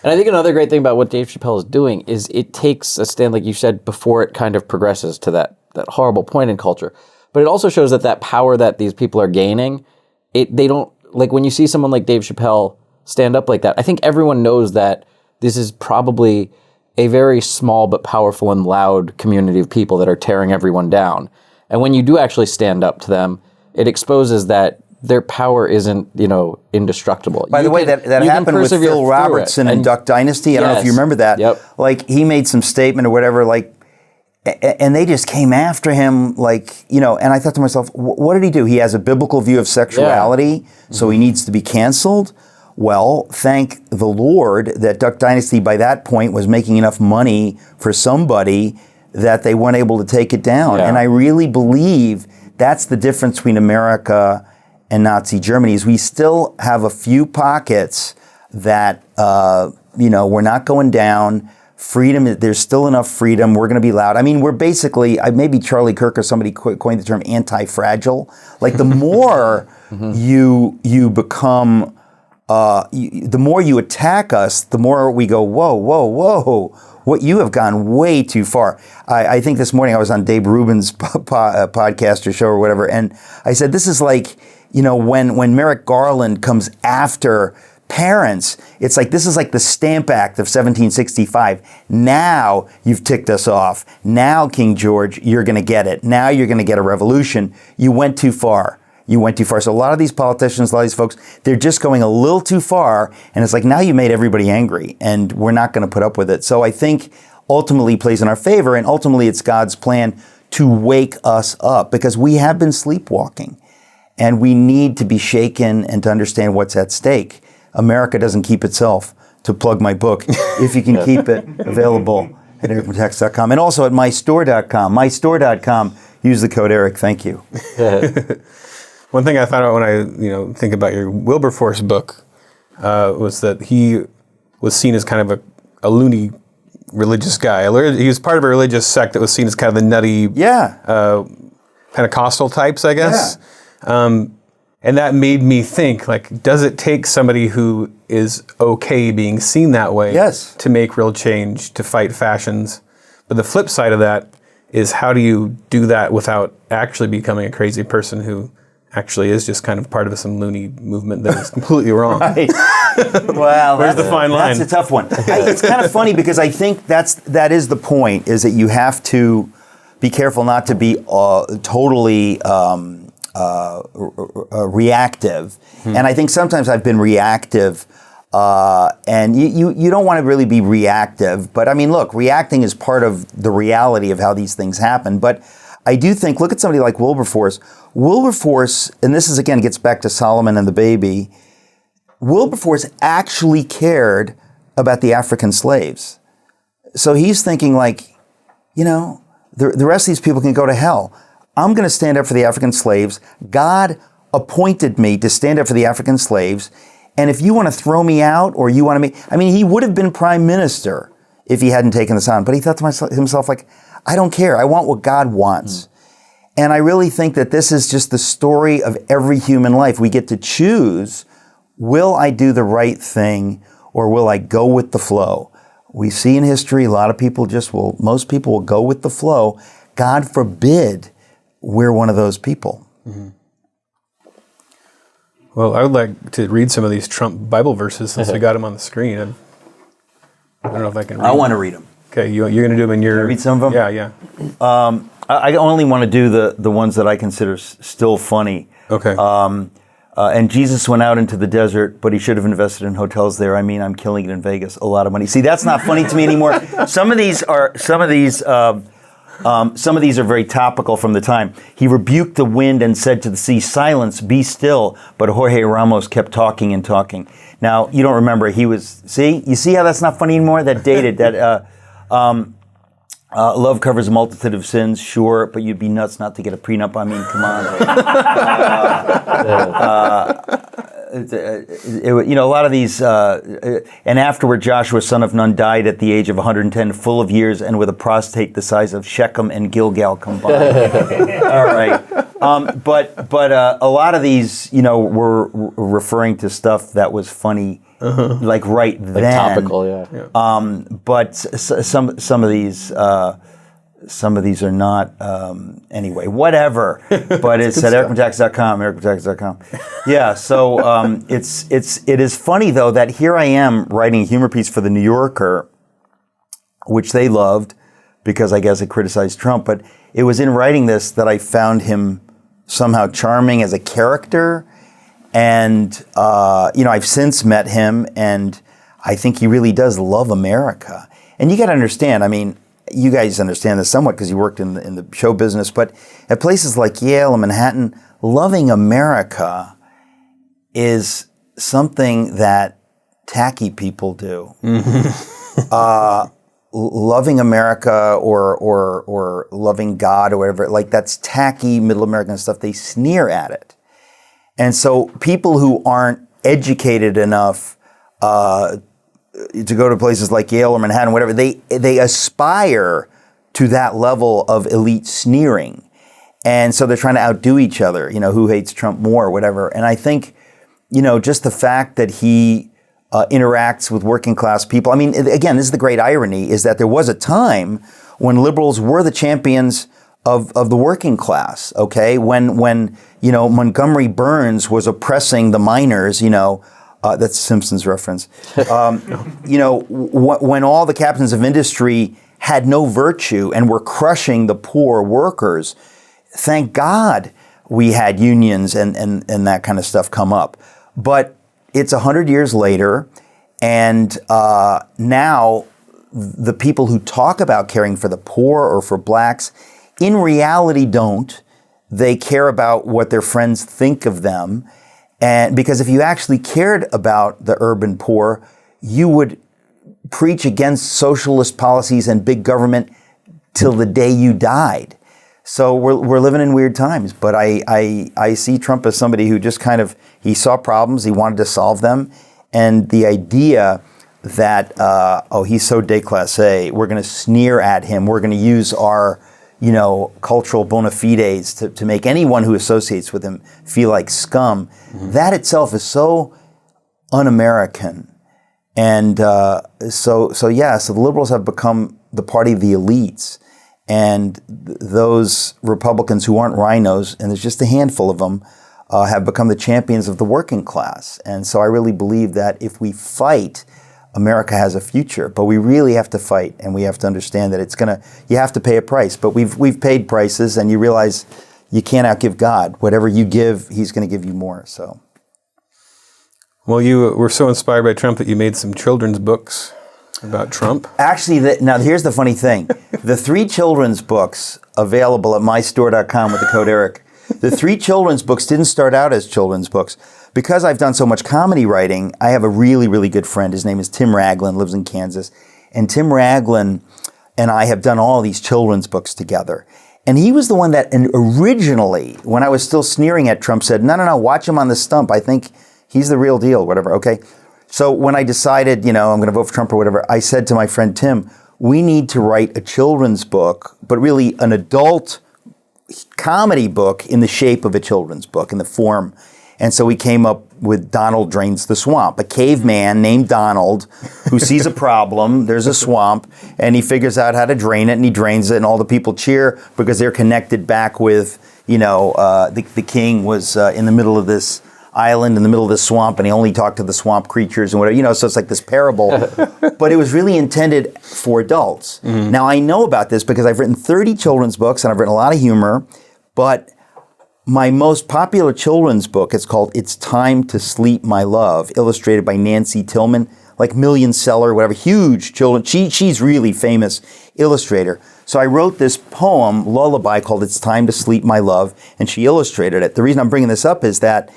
And I think another great thing about what Dave Chappelle is doing is it takes a stand, like you said, before it kind of progresses to that horrible point in culture. But it also shows that power that these people are gaining, they don't, like when you see someone like Dave Chappelle stand up like that, I think everyone knows that this is probably a very small but powerful and loud community of people that are tearing everyone down. And when you do actually stand up to them, it exposes that their power isn't, indestructible. By the way, that happened with Phil Robertson in Duck Dynasty. I don't know if you remember that. Yep. Like, he made some statement or whatever, like, and they just came after him, like, and I thought to myself, what did he do? He has a biblical view of sexuality, so he needs to be canceled? Well, thank the Lord that Duck Dynasty by that point was making enough money for somebody that they weren't able to take it down. Yeah. And I really believe that's the difference between America and Nazi Germany, is we still have a few pockets that, we're not going down. Freedom, there's still enough freedom. We're going to be loud. I mean, we're basically, maybe Charlie Kirk or somebody coined the term anti-fragile. Like, the more you become, the more you attack us, the more we go, whoa, whoa, whoa. What you have gone way too far. I think this morning I was on Dave Rubin's podcast or show or whatever, and I said, this is like, when Merrick Garland comes after parents, it's like, this is like the Stamp Act of 1765. Now you've ticked us off. Now, King George, you're going to get it. Now you're going to get a revolution. You went too far. So a lot of these politicians, a lot of these folks, they're just going a little too far. And it's like, now you made everybody angry, and we're not going to put up with it. So I think ultimately plays in our favor. And ultimately it's God's plan to wake us up, because we have been sleepwalking and we need to be shaken and to understand what's at stake. America doesn't keep itself, to plug my book, if you can keep it available at ericmetaxas.com, and also at mystore.com. Mystore.com. Use the code Eric. Thank you. One thing I thought about when I think about your Wilberforce book was that he was seen as kind of a loony religious guy. He was part of a religious sect that was seen as kind of the nutty, Pentecostal types, I guess. Yeah. And that made me think, like, does it take somebody who is okay being seen that way to make real change, to fight fashions? But the flip side of that is, how do you do that without actually becoming a crazy person who actually is just kind of part of some loony movement that is completely wrong? Right. Well, where's the fine line? That's a tough one. It's kind of funny, because I think that is the point, is that you have to be careful not to be totally reactive. And I think sometimes I've been reactive, and you don't want to really be reactive. But I mean, look, reacting is part of the reality of how these things happen. But I do think, look at somebody like Wilberforce. Wilberforce, and this is again gets back to Solomon and the baby, Wilberforce actually cared about the African slaves. So he's thinking, like, the rest of these people can go to hell. I'm going to stand up for the African slaves. God appointed me to stand up for the African slaves. And if you want to throw me out, or you want to make, he would have been prime minister if he hadn't taken this on. But he thought to himself, like, I don't care. I want what God wants. And I really think that this is just the story of every human life. We get to choose, will I do the right thing, or will I go with the flow? We see in history, a lot of people most people will go with the flow. God forbid we're one of those people. Mm-hmm. Well, I would like to read some of these Trump Bible verses, since we got them on the screen. I don't know if I can read them. I want to read them. Okay, you're going to do them in your... Can I read some of them? Yeah. I only want to do the ones that I consider still funny. Okay. And Jesus went out into the desert, but he should have invested in hotels there. I'm killing it in Vegas. A lot of money. See, that's not funny to me anymore. Some of these are very topical from the time. He rebuked the wind and said to the sea, "Silence, be still." But Jorge Ramos kept talking and talking. Now, you don't remember. You see how that's not funny anymore? That dated. Love covers a multitude of sins, sure, but you'd be nuts not to get a prenup. Come on. a lot of these, and afterward Joshua, son of Nun, died at the age of 110, full of years, and with a prostate the size of Shechem and Gilgal combined. All right. But a lot of these, were referring to stuff that was funny, like right then. Topical, yeah. But some of these. Some of these are not. Anyway, whatever. But it's at ericmetaxas.com, ericmetaxas.com. Yeah. So it is funny though that here I am writing a humor piece for the New Yorker, which they loved because I guess it criticized Trump. But it was in writing this that I found him somehow charming as a character, and I've since met him, and I think he really does love America. And you got to understand. I mean. You guys understand this somewhat because you worked in the show business, but at places like Yale and Manhattan, loving America is something that tacky people do. Loving America or loving God or whatever, like that's tacky middle American stuff. They sneer at it. And so people who aren't educated enough to go to places like Yale or Manhattan, whatever, they aspire to that level of elite sneering. And so they're trying to outdo each other, who hates Trump more or whatever. And I think, just the fact that he interacts with working class people. I mean, again, this is the great irony, is that there was a time when liberals were the champions of the working class, okay? When Montgomery Burns was oppressing the miners, that's a Simpsons reference. When all the captains of industry had no virtue and were crushing the poor workers, thank God we had unions and that kind of stuff come up. But it's 100 years later, and now the people who talk about caring for the poor or for blacks, in reality don't. They care about what their friends think of them. And because if you actually cared about the urban poor, you would preach against socialist policies and big government till the day you died. So we're living in weird times. But I see Trump as somebody who just he saw problems, he wanted to solve them. And the idea that, he's so déclassé, we're going to sneer at him, we're going to use our cultural bona fides to make anyone who associates with him feel like scum. Mm-hmm. That itself is so un-American. And so the liberals have become the party of the elites. And those Republicans who aren't rhinos, and there's just a handful of them, have become the champions of the working class. And so I really believe that if we fight, America has a future, but we really have to fight, and we have to understand that you have to pay a price. But we've paid prices, and you realize you can't outgive God. Whatever you give, He's going to give you more. So, well, you were so inspired by Trump that you made some children's books about Trump. Actually, now here's the funny thing: the 3 children's books available at mystore.com with the code Eric. The 3 children's books didn't start out as children's books. Because I've done so much comedy writing, I have a really, really good friend. His name is Tim Raglan, lives in Kansas. And Tim Raglan and I have done all these children's books together. And he was the one that originally, when I was still sneering at Trump, said, no, watch him on the stump. I think he's the real deal, whatever, okay? So when I decided, I'm going to vote for Trump or whatever, I said to my friend Tim, we need to write a children's book, but really an adult comedy book in the shape of a children's book, in the form. And so we came up with Donald Drains the Swamp, a caveman named Donald who sees a problem, there's a swamp, and he figures out how to drain it, and he drains it, and all the people cheer because they're connected back with, the king was in the middle of this island, in the middle of this swamp, and he only talked to the swamp creatures and whatever, so it's like this parable. But it was really intended for adults. Mm-hmm. Now, I know about this because I've written 30 children's books, and I've written a lot of humor, but my most popular children's book is called It's Time to Sleep, My Love, illustrated by Nancy Tillman, like million seller, whatever, huge children. She's really famous illustrator. So I wrote this poem, lullaby, called It's Time to Sleep, My Love, and she illustrated it. The reason I'm bringing this up is that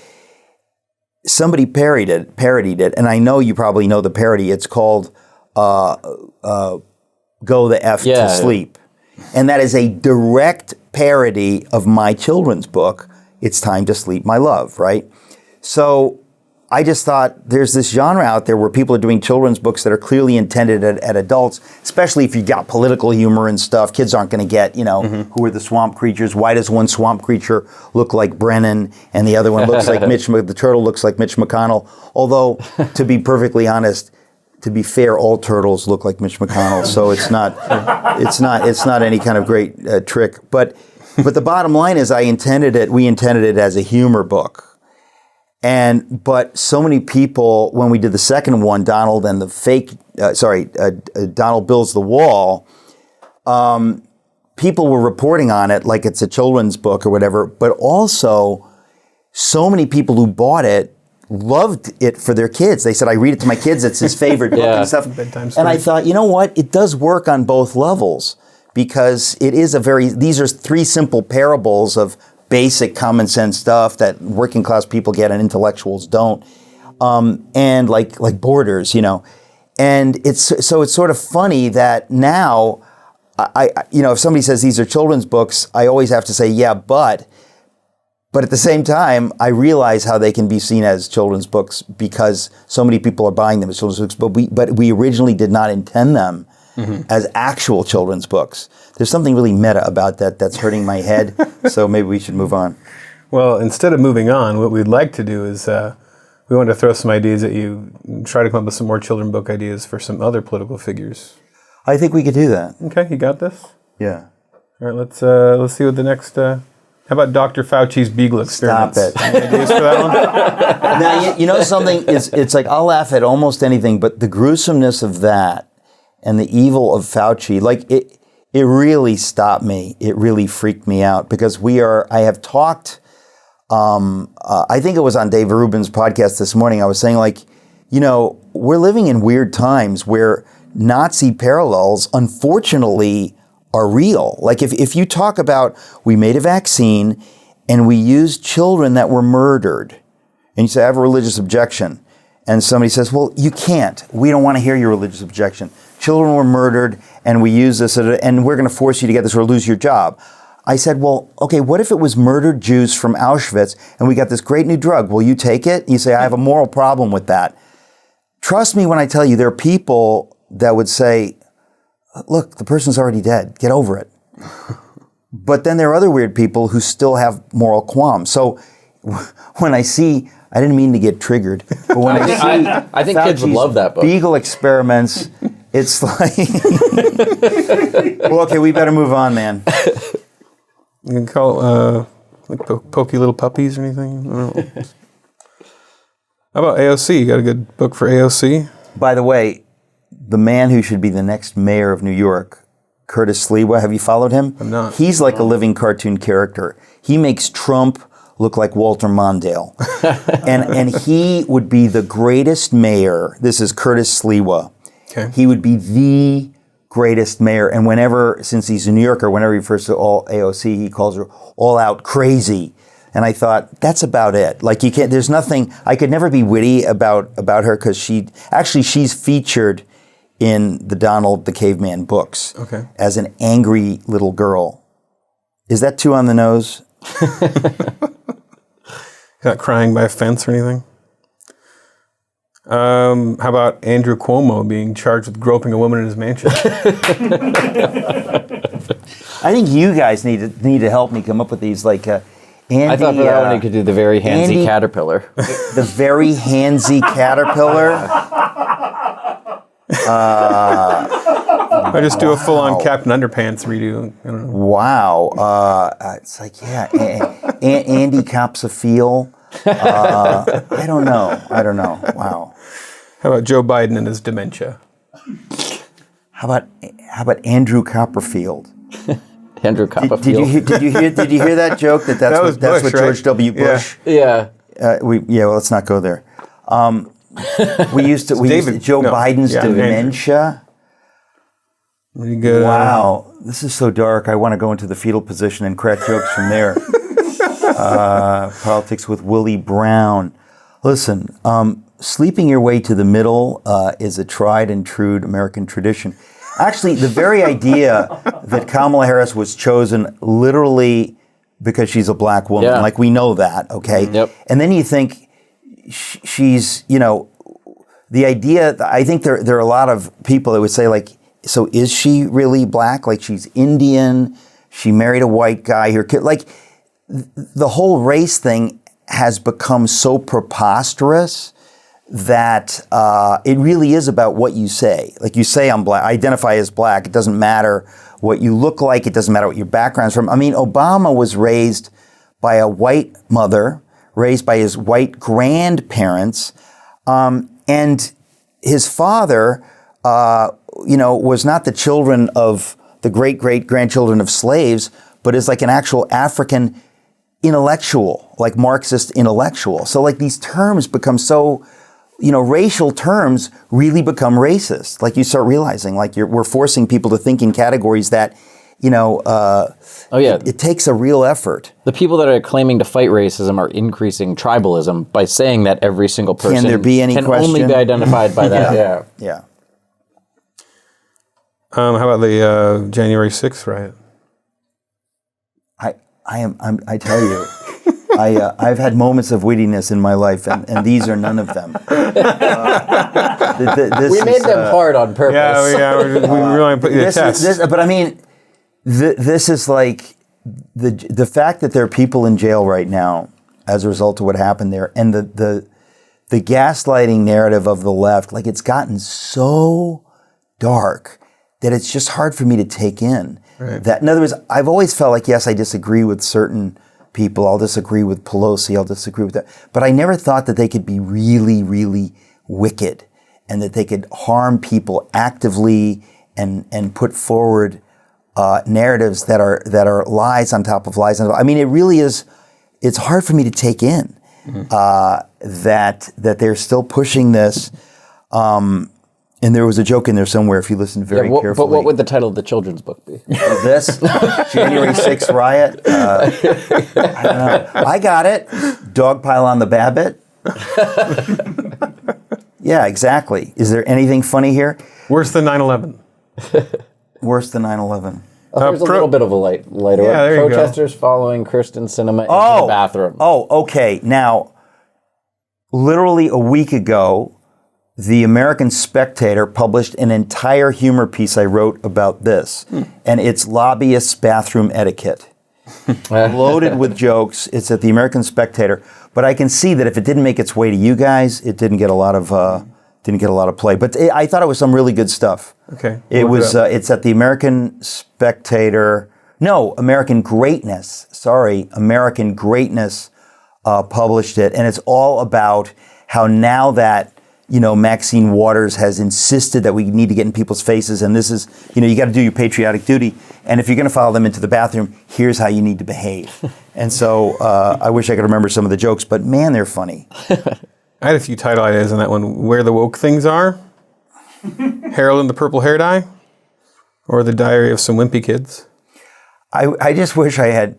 somebody parodied it, and I know you probably know the parody. It's called Go the F to Sleep. And that is a direct parody of my children's book, It's Time to Sleep, My Love, right? So I just thought there's this genre out there where people are doing children's books that are clearly intended at adults, especially if you got political humor and stuff. Kids aren't going to get, who are the swamp creatures? Why does one swamp creature look like Brennan and the other one looks like the turtle looks like Mitch McConnell? Although, to be perfectly honest, to be fair, all turtles look like Mitch McConnell, so it's not any kind of great trick. But the bottom line is, we intended it as a humor book. But so many people, when we did the second one, Donald and the fake, Donald Builds the Wall, people were reporting on it like it's a children's book or whatever, but also so many people who bought it loved it for their kids. They said, I read it to my kids, it's his favorite book and stuff. And I thought, you know what, it does work on both levels, because it is these are three simple parables of basic common sense stuff that working class people get and intellectuals don't, and like Borders, and it's sort of funny that now, if somebody says these are children's books, I always have to say but at the same time, I realize how they can be seen as children's books because so many people are buying them as children's books, but we originally did not intend them as actual children's books. There's something really meta about that that's hurting my head, so maybe we should move on. Well, instead of moving on, what we'd like to do is we want to throw some ideas at you, try to come up with some more children's book ideas for some other political figures. I think we could do that. Okay, you got this? Yeah. All right, let's see what the next... how about Dr. Fauci's Beagle experiments? Stop it. Any ideas for that one? Now, you know something? It's like I'll laugh at almost anything, but the gruesomeness of that and the evil of Fauci, like it really stopped me. It really freaked me out because I have talked, I think it was on Dave Rubin's podcast this morning. I was saying we're living in weird times where Nazi parallels, unfortunately, are real. Like if you talk about, we made a vaccine and we used children that were murdered, and you say, I have a religious objection. And somebody says, well, you can't. We don't want to hear your religious objection. Children were murdered, and we use this, and we're going to force you to get this or lose your job. I said, well, okay, what if it was murdered Jews from Auschwitz, and we got this great new drug? Will you take it? You say, I have a moral problem with that. Trust me when I tell you, there are people that would say, look, the person's already dead. Get over it. But then there are other weird people who still have moral qualms. So when I see... I didn't mean to get triggered, but when I see I think kids would love that book. Beagle experiments, it's like, well, okay, we better move on, man. You can call pokey little puppies or anything? I don't know. How about AOC? You got a good book for AOC? By the way, the man who should be the next mayor of New York, Curtis Sliwa, have you followed him? I'm not. He's like a living cartoon character. He makes Trump look like Walter Mondale. and he would be the greatest mayor. This is Curtis Sliwa. Okay. He would be the greatest mayor. And since he's a New Yorker, whenever he refers to all AOC, he calls her all out crazy. And I thought, that's about it. Like there's nothing, I could never be witty about her because she's featured in the Donald the Caveman books as an angry little girl. Is that too on the nose? Not crying by a fence or anything? How about Andrew Cuomo being charged with groping a woman in his mansion? I think you guys need to help me come up with these. Andy, I thought for that one you could do the very handsy caterpillar. The very handsy caterpillar. I just do a full-on Captain Underpants redo. I don't know. Wow. It's like, Andy cops a feel. I don't know. Wow. How about Joe Biden and his dementia? How about Andrew Copperfield? Andrew Copperfield. Did you hear that joke? That's Bush, what right? George W. Bush. Yeah. Well, let's not go there. We used Joe Biden's dementia. Pretty good. Wow, this is so dark. I want to go into the fetal position and crack jokes from there. Politics with Willie Brown. Listen, sleeping your way to the middle is a tried and true American tradition. Actually, the very idea that Kamala Harris was chosen literally because she's a black woman, like we know that, okay? Yep. And then you think, she's, the idea, I think there are a lot of people that would say, like, so is she really black? Like, she's Indian, she married a white guy, her kid, like, the whole race thing has become so preposterous that it really is about what you say. Like, you say I'm black, identify as black, it doesn't matter what you look like, it doesn't matter what your background's from. I mean, Obama was raised by a white mother, raised by his white grandparents, and his father, was not the children of the great-great-grandchildren of slaves, but is like an actual African intellectual, like Marxist intellectual. So like these terms become so, racial terms really become racist. Like you start realizing, like we're forcing people to think in categories that, it takes a real effort. The people that are claiming to fight racism are increasing tribalism by saying that every single person Can there be any can question? only be identified by that. Yeah. How about the January 6th riot? I tell you, I've had moments of wittiness in my life, and these are none of them. We made them hard on purpose. Yeah, we really put you to test. But I mean, this is like the fact that there are people in jail right now as a result of what happened there, and the gaslighting narrative of the left, like it's gotten so dark that it's just hard for me to take in. Right. That, in other words, I've always felt like, yes, I disagree with certain people. I'll disagree with Pelosi. I'll disagree with that. But I never thought that they could be really, really wicked and that they could harm people actively and put forward narratives that are lies on top of lies. I mean, it really is. It's hard for me to take in that they're still pushing this. And there was a joke in there somewhere if you listen very carefully. But what would the title of the children's book be? This January 6th riot. I don't know. I got it. Dogpile on the Babbitt. Yeah, exactly. Is there anything funny here? Worse than 9/11. Worse than 9/11. There's a little bit of a lighter one. there you go. Protesters following Kirsten Sinema into the bathroom. Oh, okay. Now, literally a week ago, the American Spectator published an entire humor piece I wrote about this, and it's lobbyists' bathroom etiquette. Loaded with jokes. It's at the American Spectator, but I can see that if it didn't make its way to you guys, it didn't get a lot of play. But I thought it was some really good stuff. Okay, it was. It's at the American Spectator. No, American Greatness. Sorry, American Greatness published it, and it's all about how now that Maxine Waters has insisted that we need to get in people's faces, and this is, you got to do your patriotic duty, and if you're going to follow them into the bathroom, here's how you need to behave. And so I wish I could remember some of the jokes, but man, they're funny. I had a few title ideas on that one. Where the Woke Things Are, Harold and the Purple Hair Dye, or The Diary of Some Wimpy Kids. I just wish I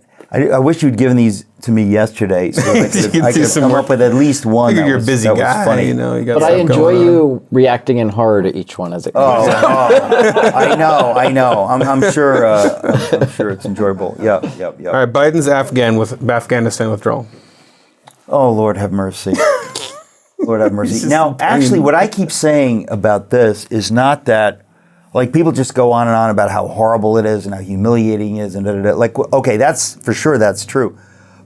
wish you'd given these to me yesterday so that I could come up with at least one. You're a busy guy, funny. You got but I enjoy you reacting in horror to each one as it goes. I know. I'm sure. I'm sure it's enjoyable. Yep. All right, Biden's Afghanistan withdrawal. Oh, Lord have mercy. Lord have mercy. Now, actually, what I keep saying about this is not that. Like, people just go on and on about how horrible it is and how humiliating it is and da-da-da. Like, okay, that's for sure, that's true.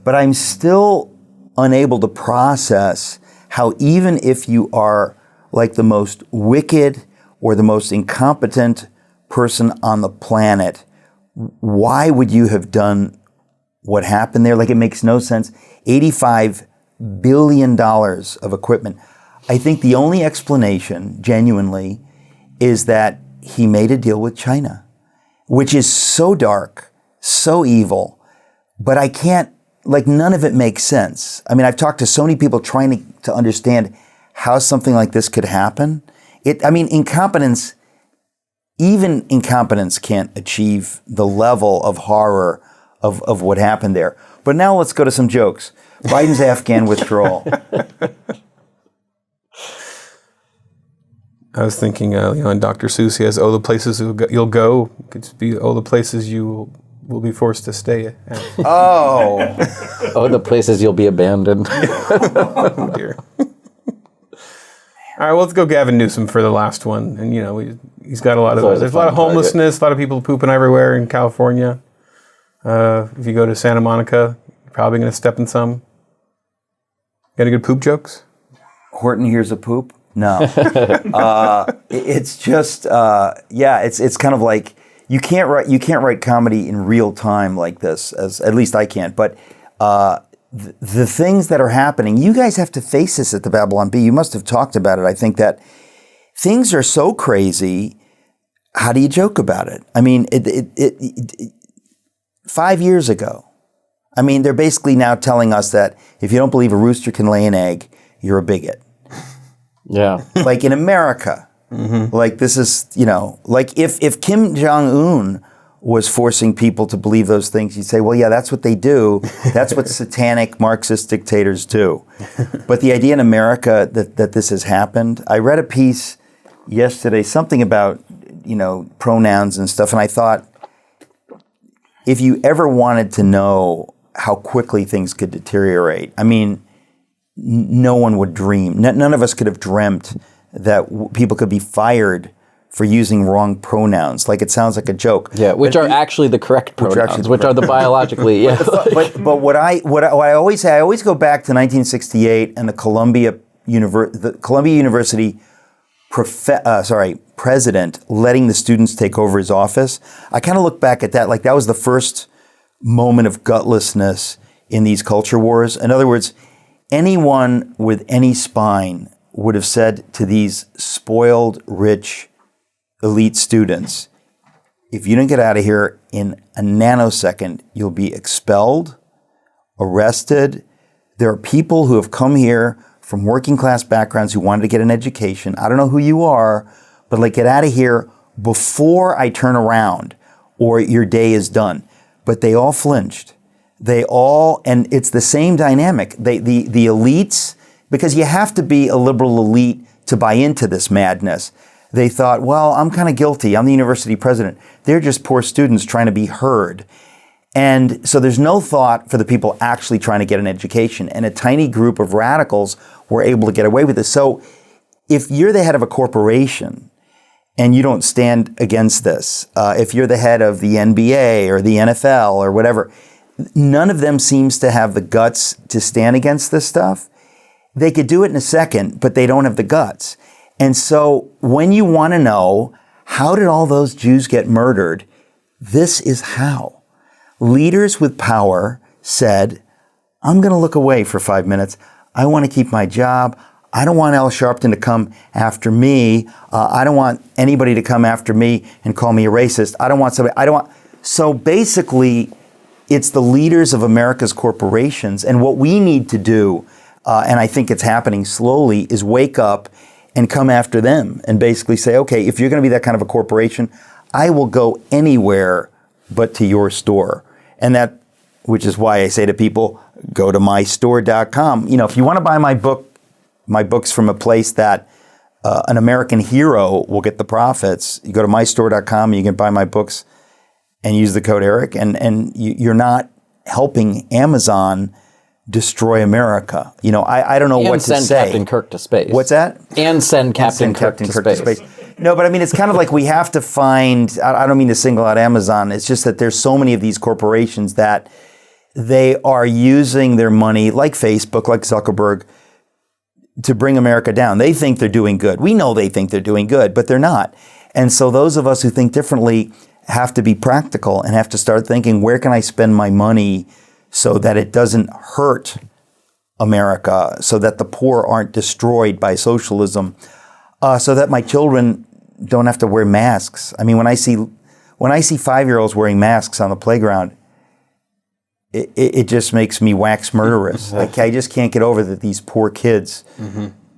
But I'm still unable to process how even if you are like the most wicked or the most incompetent person on the planet, why would you have done what happened there? Like, it makes no sense. $85 billion of equipment. I think the only explanation, genuinely, is that he made a deal with China, which is so dark, so evil, but I can't, like, none of it makes sense. I mean, I've talked to so many people trying to understand how something like this could happen. Incompetence, even incompetence can't achieve the level of horror of what happened there. But now let's go to some jokes. Biden's Afghan withdrawal. I was thinking, in Dr. Seuss, he has, the places you'll go. It could be, the places you will be forced to stay at. Oh. The places you'll be abandoned. Oh, dear. All right, well, let's go Gavin Newsom for the last one. And, you know, he's got a lot of... always a There's a lot of fun target. homelessness, a lot of people pooping everywhere in California. If you go to Santa Monica, you're probably going to step in some. Got any good poop jokes? Horton hears a poop? No. It's just, it's kind of like, you can't write comedy in real time like this, as at least I can't. But the things that are happening, you guys have to face this at the Babylon Bee. You must have talked about it. I think that things are so crazy. How do you joke about it? I mean, 5 years ago, I mean, they're basically now telling us that if you don't believe a rooster can lay an egg, you're a bigot. Yeah. Like in America, like this is, you know, like if Kim Jong-un was forcing people to believe those things, you'd say, well, yeah, that's what they do. That's what satanic Marxist dictators do. But the idea in America that this has happened, I read a piece yesterday, something about, you know, pronouns and stuff, and I thought, if you ever wanted to know how quickly things could deteriorate, I mean, no one would dream. None of us could have dreamt that people could be fired for using wrong pronouns. Like, it sounds like a joke. Yeah, which are actually the correct pronouns, which are the biologically, yeah. But what I always say, I always go back to 1968 and the Columbia University president letting the students take over his office. I kind of look back at that like that was the first moment of gutlessness in these culture wars. In other words, anyone with any spine would have said to these spoiled, rich, elite students, if you don't get out of here in a nanosecond, you'll be expelled, arrested. There are people who have come here from working class backgrounds who wanted to get an education. I don't know who you are, but like, get out of here before I turn around or your day is done. But they all flinched. And it's the same dynamic. The elites, because you have to be a liberal elite to buy into this madness. They thought, well, I'm kind of guilty. I'm the university president. They're just poor students trying to be heard. And so there's no thought for the people actually trying to get an education. And a tiny group of radicals were able to get away with this. So if you're the head of a corporation and you don't stand against this, if you're the head of the NBA or the NFL or whatever, none of them seems to have the guts to stand against this stuff. They could do it in a second, but they don't have the guts. And so when you want to know, how did all those Jews get murdered? This is how. Leaders with power said, I'm going to look away for 5 minutes. I want to keep my job. I don't want Al Sharpton to come after me. I don't want anybody to come after me and call me a racist. So basically, it's the leaders of America's corporations. And what we need to do, and I think it's happening slowly, is wake up and come after them and basically say, okay, if you're going to be that kind of a corporation, I will go anywhere but to your store. And that, which is why I say to people, go to mystore.com. You know, if you want to buy my books from a place that an American hero will get the profits, you go to mystore.com and you can buy my books and use the code Eric, and you're not helping Amazon destroy America. You know, I don't know what to say. And send Captain Kirk to space. What's that? And send Captain Kirk to space. No, but I mean, it's kind of like we have to find, I don't mean to single out Amazon, it's just that there's so many of these corporations that they are using their money, like Facebook, like Zuckerberg, to bring America down. They think they're doing good. We know they think they're doing good, but they're not. And so those of us who think differently have to be practical and have to start thinking, where can I spend my money so that it doesn't hurt America, so that the poor aren't destroyed by socialism, so that my children don't have to wear masks. I mean, when I see 5-year-olds wearing masks on the playground, it just makes me wax murderous. Like, I just can't get over that these poor kids,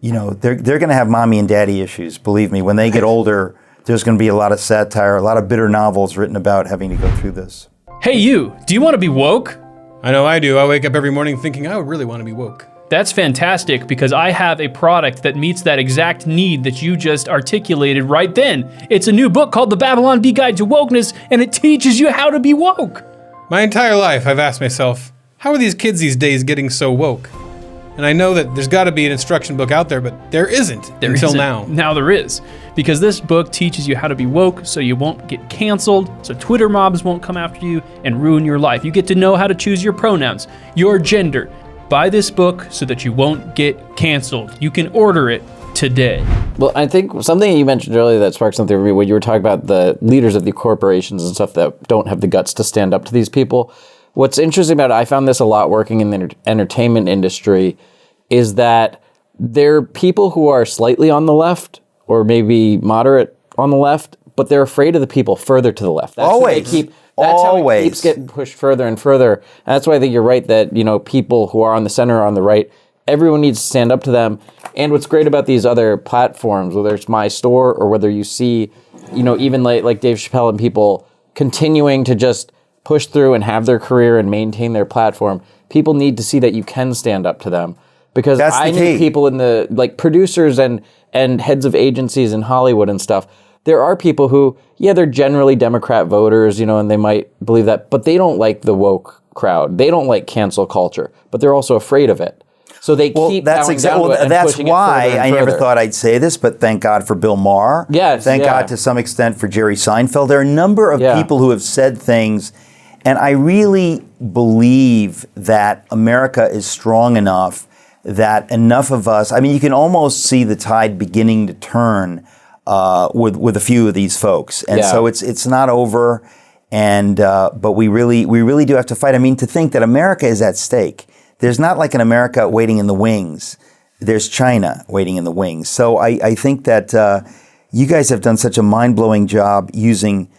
you know, they're going to have mommy and daddy issues. Believe me, when they get older, there's going to be a lot of satire, a lot of bitter novels written about having to go through this. Hey, you, do you want to be woke? I know I do. I wake up every morning thinking I would really want to be woke. That's fantastic, because I have a product that meets that exact need that you just articulated right then. It's a new book called The Babylon Bee Guide to Wokeness, and it teaches you how to be woke. My entire life, I've asked myself, how are these kids these days getting so woke? And I know that there's got to be an instruction book out there, but there isn't until now. Now there is. Because this book teaches you how to be woke so you won't get canceled, so Twitter mobs won't come after you and ruin your life. You get to know how to choose your pronouns, your gender. Buy this book so that you won't get canceled. You can order it today. Well, I think something you mentioned earlier that sparked something for me when you were talking about the leaders of the corporations and stuff that don't have the guts to stand up to these people. What's interesting about it, I found this a lot working in the entertainment industry, is that there are people who are slightly on the left or maybe moderate on the left, but they're afraid of the people further to the left. That's Always. That's how it keeps getting pushed further and further. And that's why I think you're right that, people who are on the center or on the right, everyone needs to stand up to them. And what's great about these other platforms, whether it's My Store or whether you see, even like Dave Chappelle and people continuing to just push through and have their career and maintain their platform, people need to see that you can stand up to them. Because I knew people in the, producers and heads of agencies in Hollywood and stuff, there are people who, they're generally Democrat voters, and they might believe that, but they don't like the woke crowd. They don't like cancel culture, but they're also afraid of it. So they keep that's why I never thought I'd say this, but thank God for Bill Maher. Yes, thank God to some extent for Jerry Seinfeld. There are a number of people who have said things, and I really believe that America is strong enough that enough of us, you can almost see the tide beginning to turn with a few of these folks. And so it's not over, and but we really do have to fight. To think that America is at stake. There's not like an America waiting in the wings. There's China waiting in the wings. So I think that you guys have done such a mind-blowing job using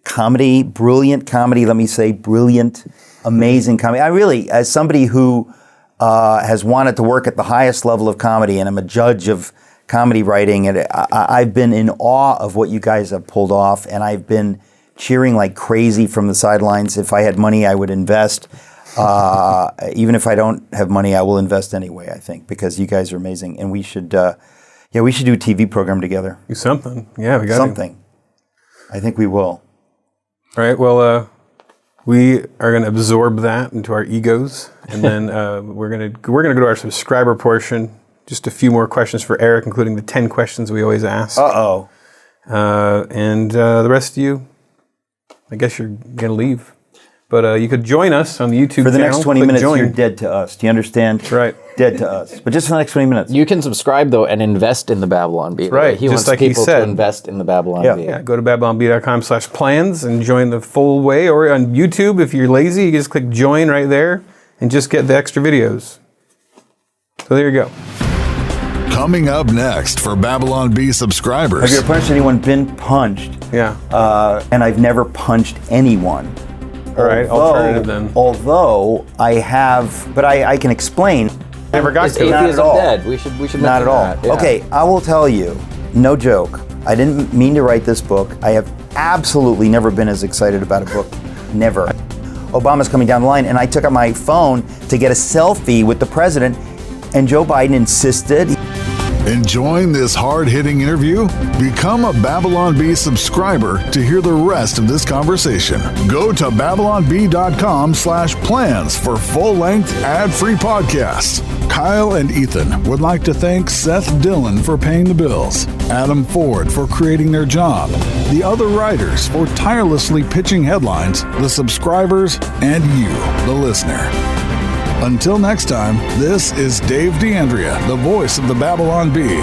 comedy, brilliant comedy, let me say, brilliant, amazing comedy. I really, as somebody who has wanted to work at the highest level of comedy, and I'm a judge of comedy writing, and I've been in awe of what you guys have pulled off, and I've been cheering like crazy from the sidelines. If I had money, I would invest. Even if I don't have money, I will invest anyway, I think, because you guys are amazing, and we should do a TV program together. Do something. Yeah, we got something. I think we will. All right, well, we are going to absorb that into our egos, and then we're going to go to our subscriber portion. Just a few more questions for Eric, including the 10 questions we always ask. And the rest of you, I guess you're going to leave. But you could join us on the YouTube channel. For the next 20 minutes, you're dead to us. Do you understand? That's right. Dead to us. But just for the next 20 minutes. You can subscribe, though, and invest in the Babylon Bee. Right. He wants people to invest in the Babylon Bee. Yeah, go to babylonbee.com/plans and join the full way. Or on YouTube, if you're lazy, you just click join right there and just get the extra videos. So there you go. Coming up next for Babylon Bee subscribers. Have you ever punched anyone? Been punched? Yeah. And I've never punched anyone. All right, alternative then. Although I have, but I can explain. Never got to it. Not at all. Dead. We should not at all. That. Yeah. Okay, I will tell you, no joke. I didn't mean to write this book. I have absolutely never been as excited about a book. Never. Obama's coming down the line, and I took out my phone to get a selfie with the president, and Joe Biden insisted. Enjoying this hard-hitting interview? Become a Babylon Bee subscriber to hear the rest of this conversation. Go to babylonbee.com/plans for full-length, ad-free podcasts. Kyle and Ethan would like to thank Seth Dillon for paying the bills, Adam Ford for creating their job, the other writers for tirelessly pitching headlines, the subscribers, and you, the listener. Until next time, this is Dave DeAndrea, the voice of the Babylon Bee.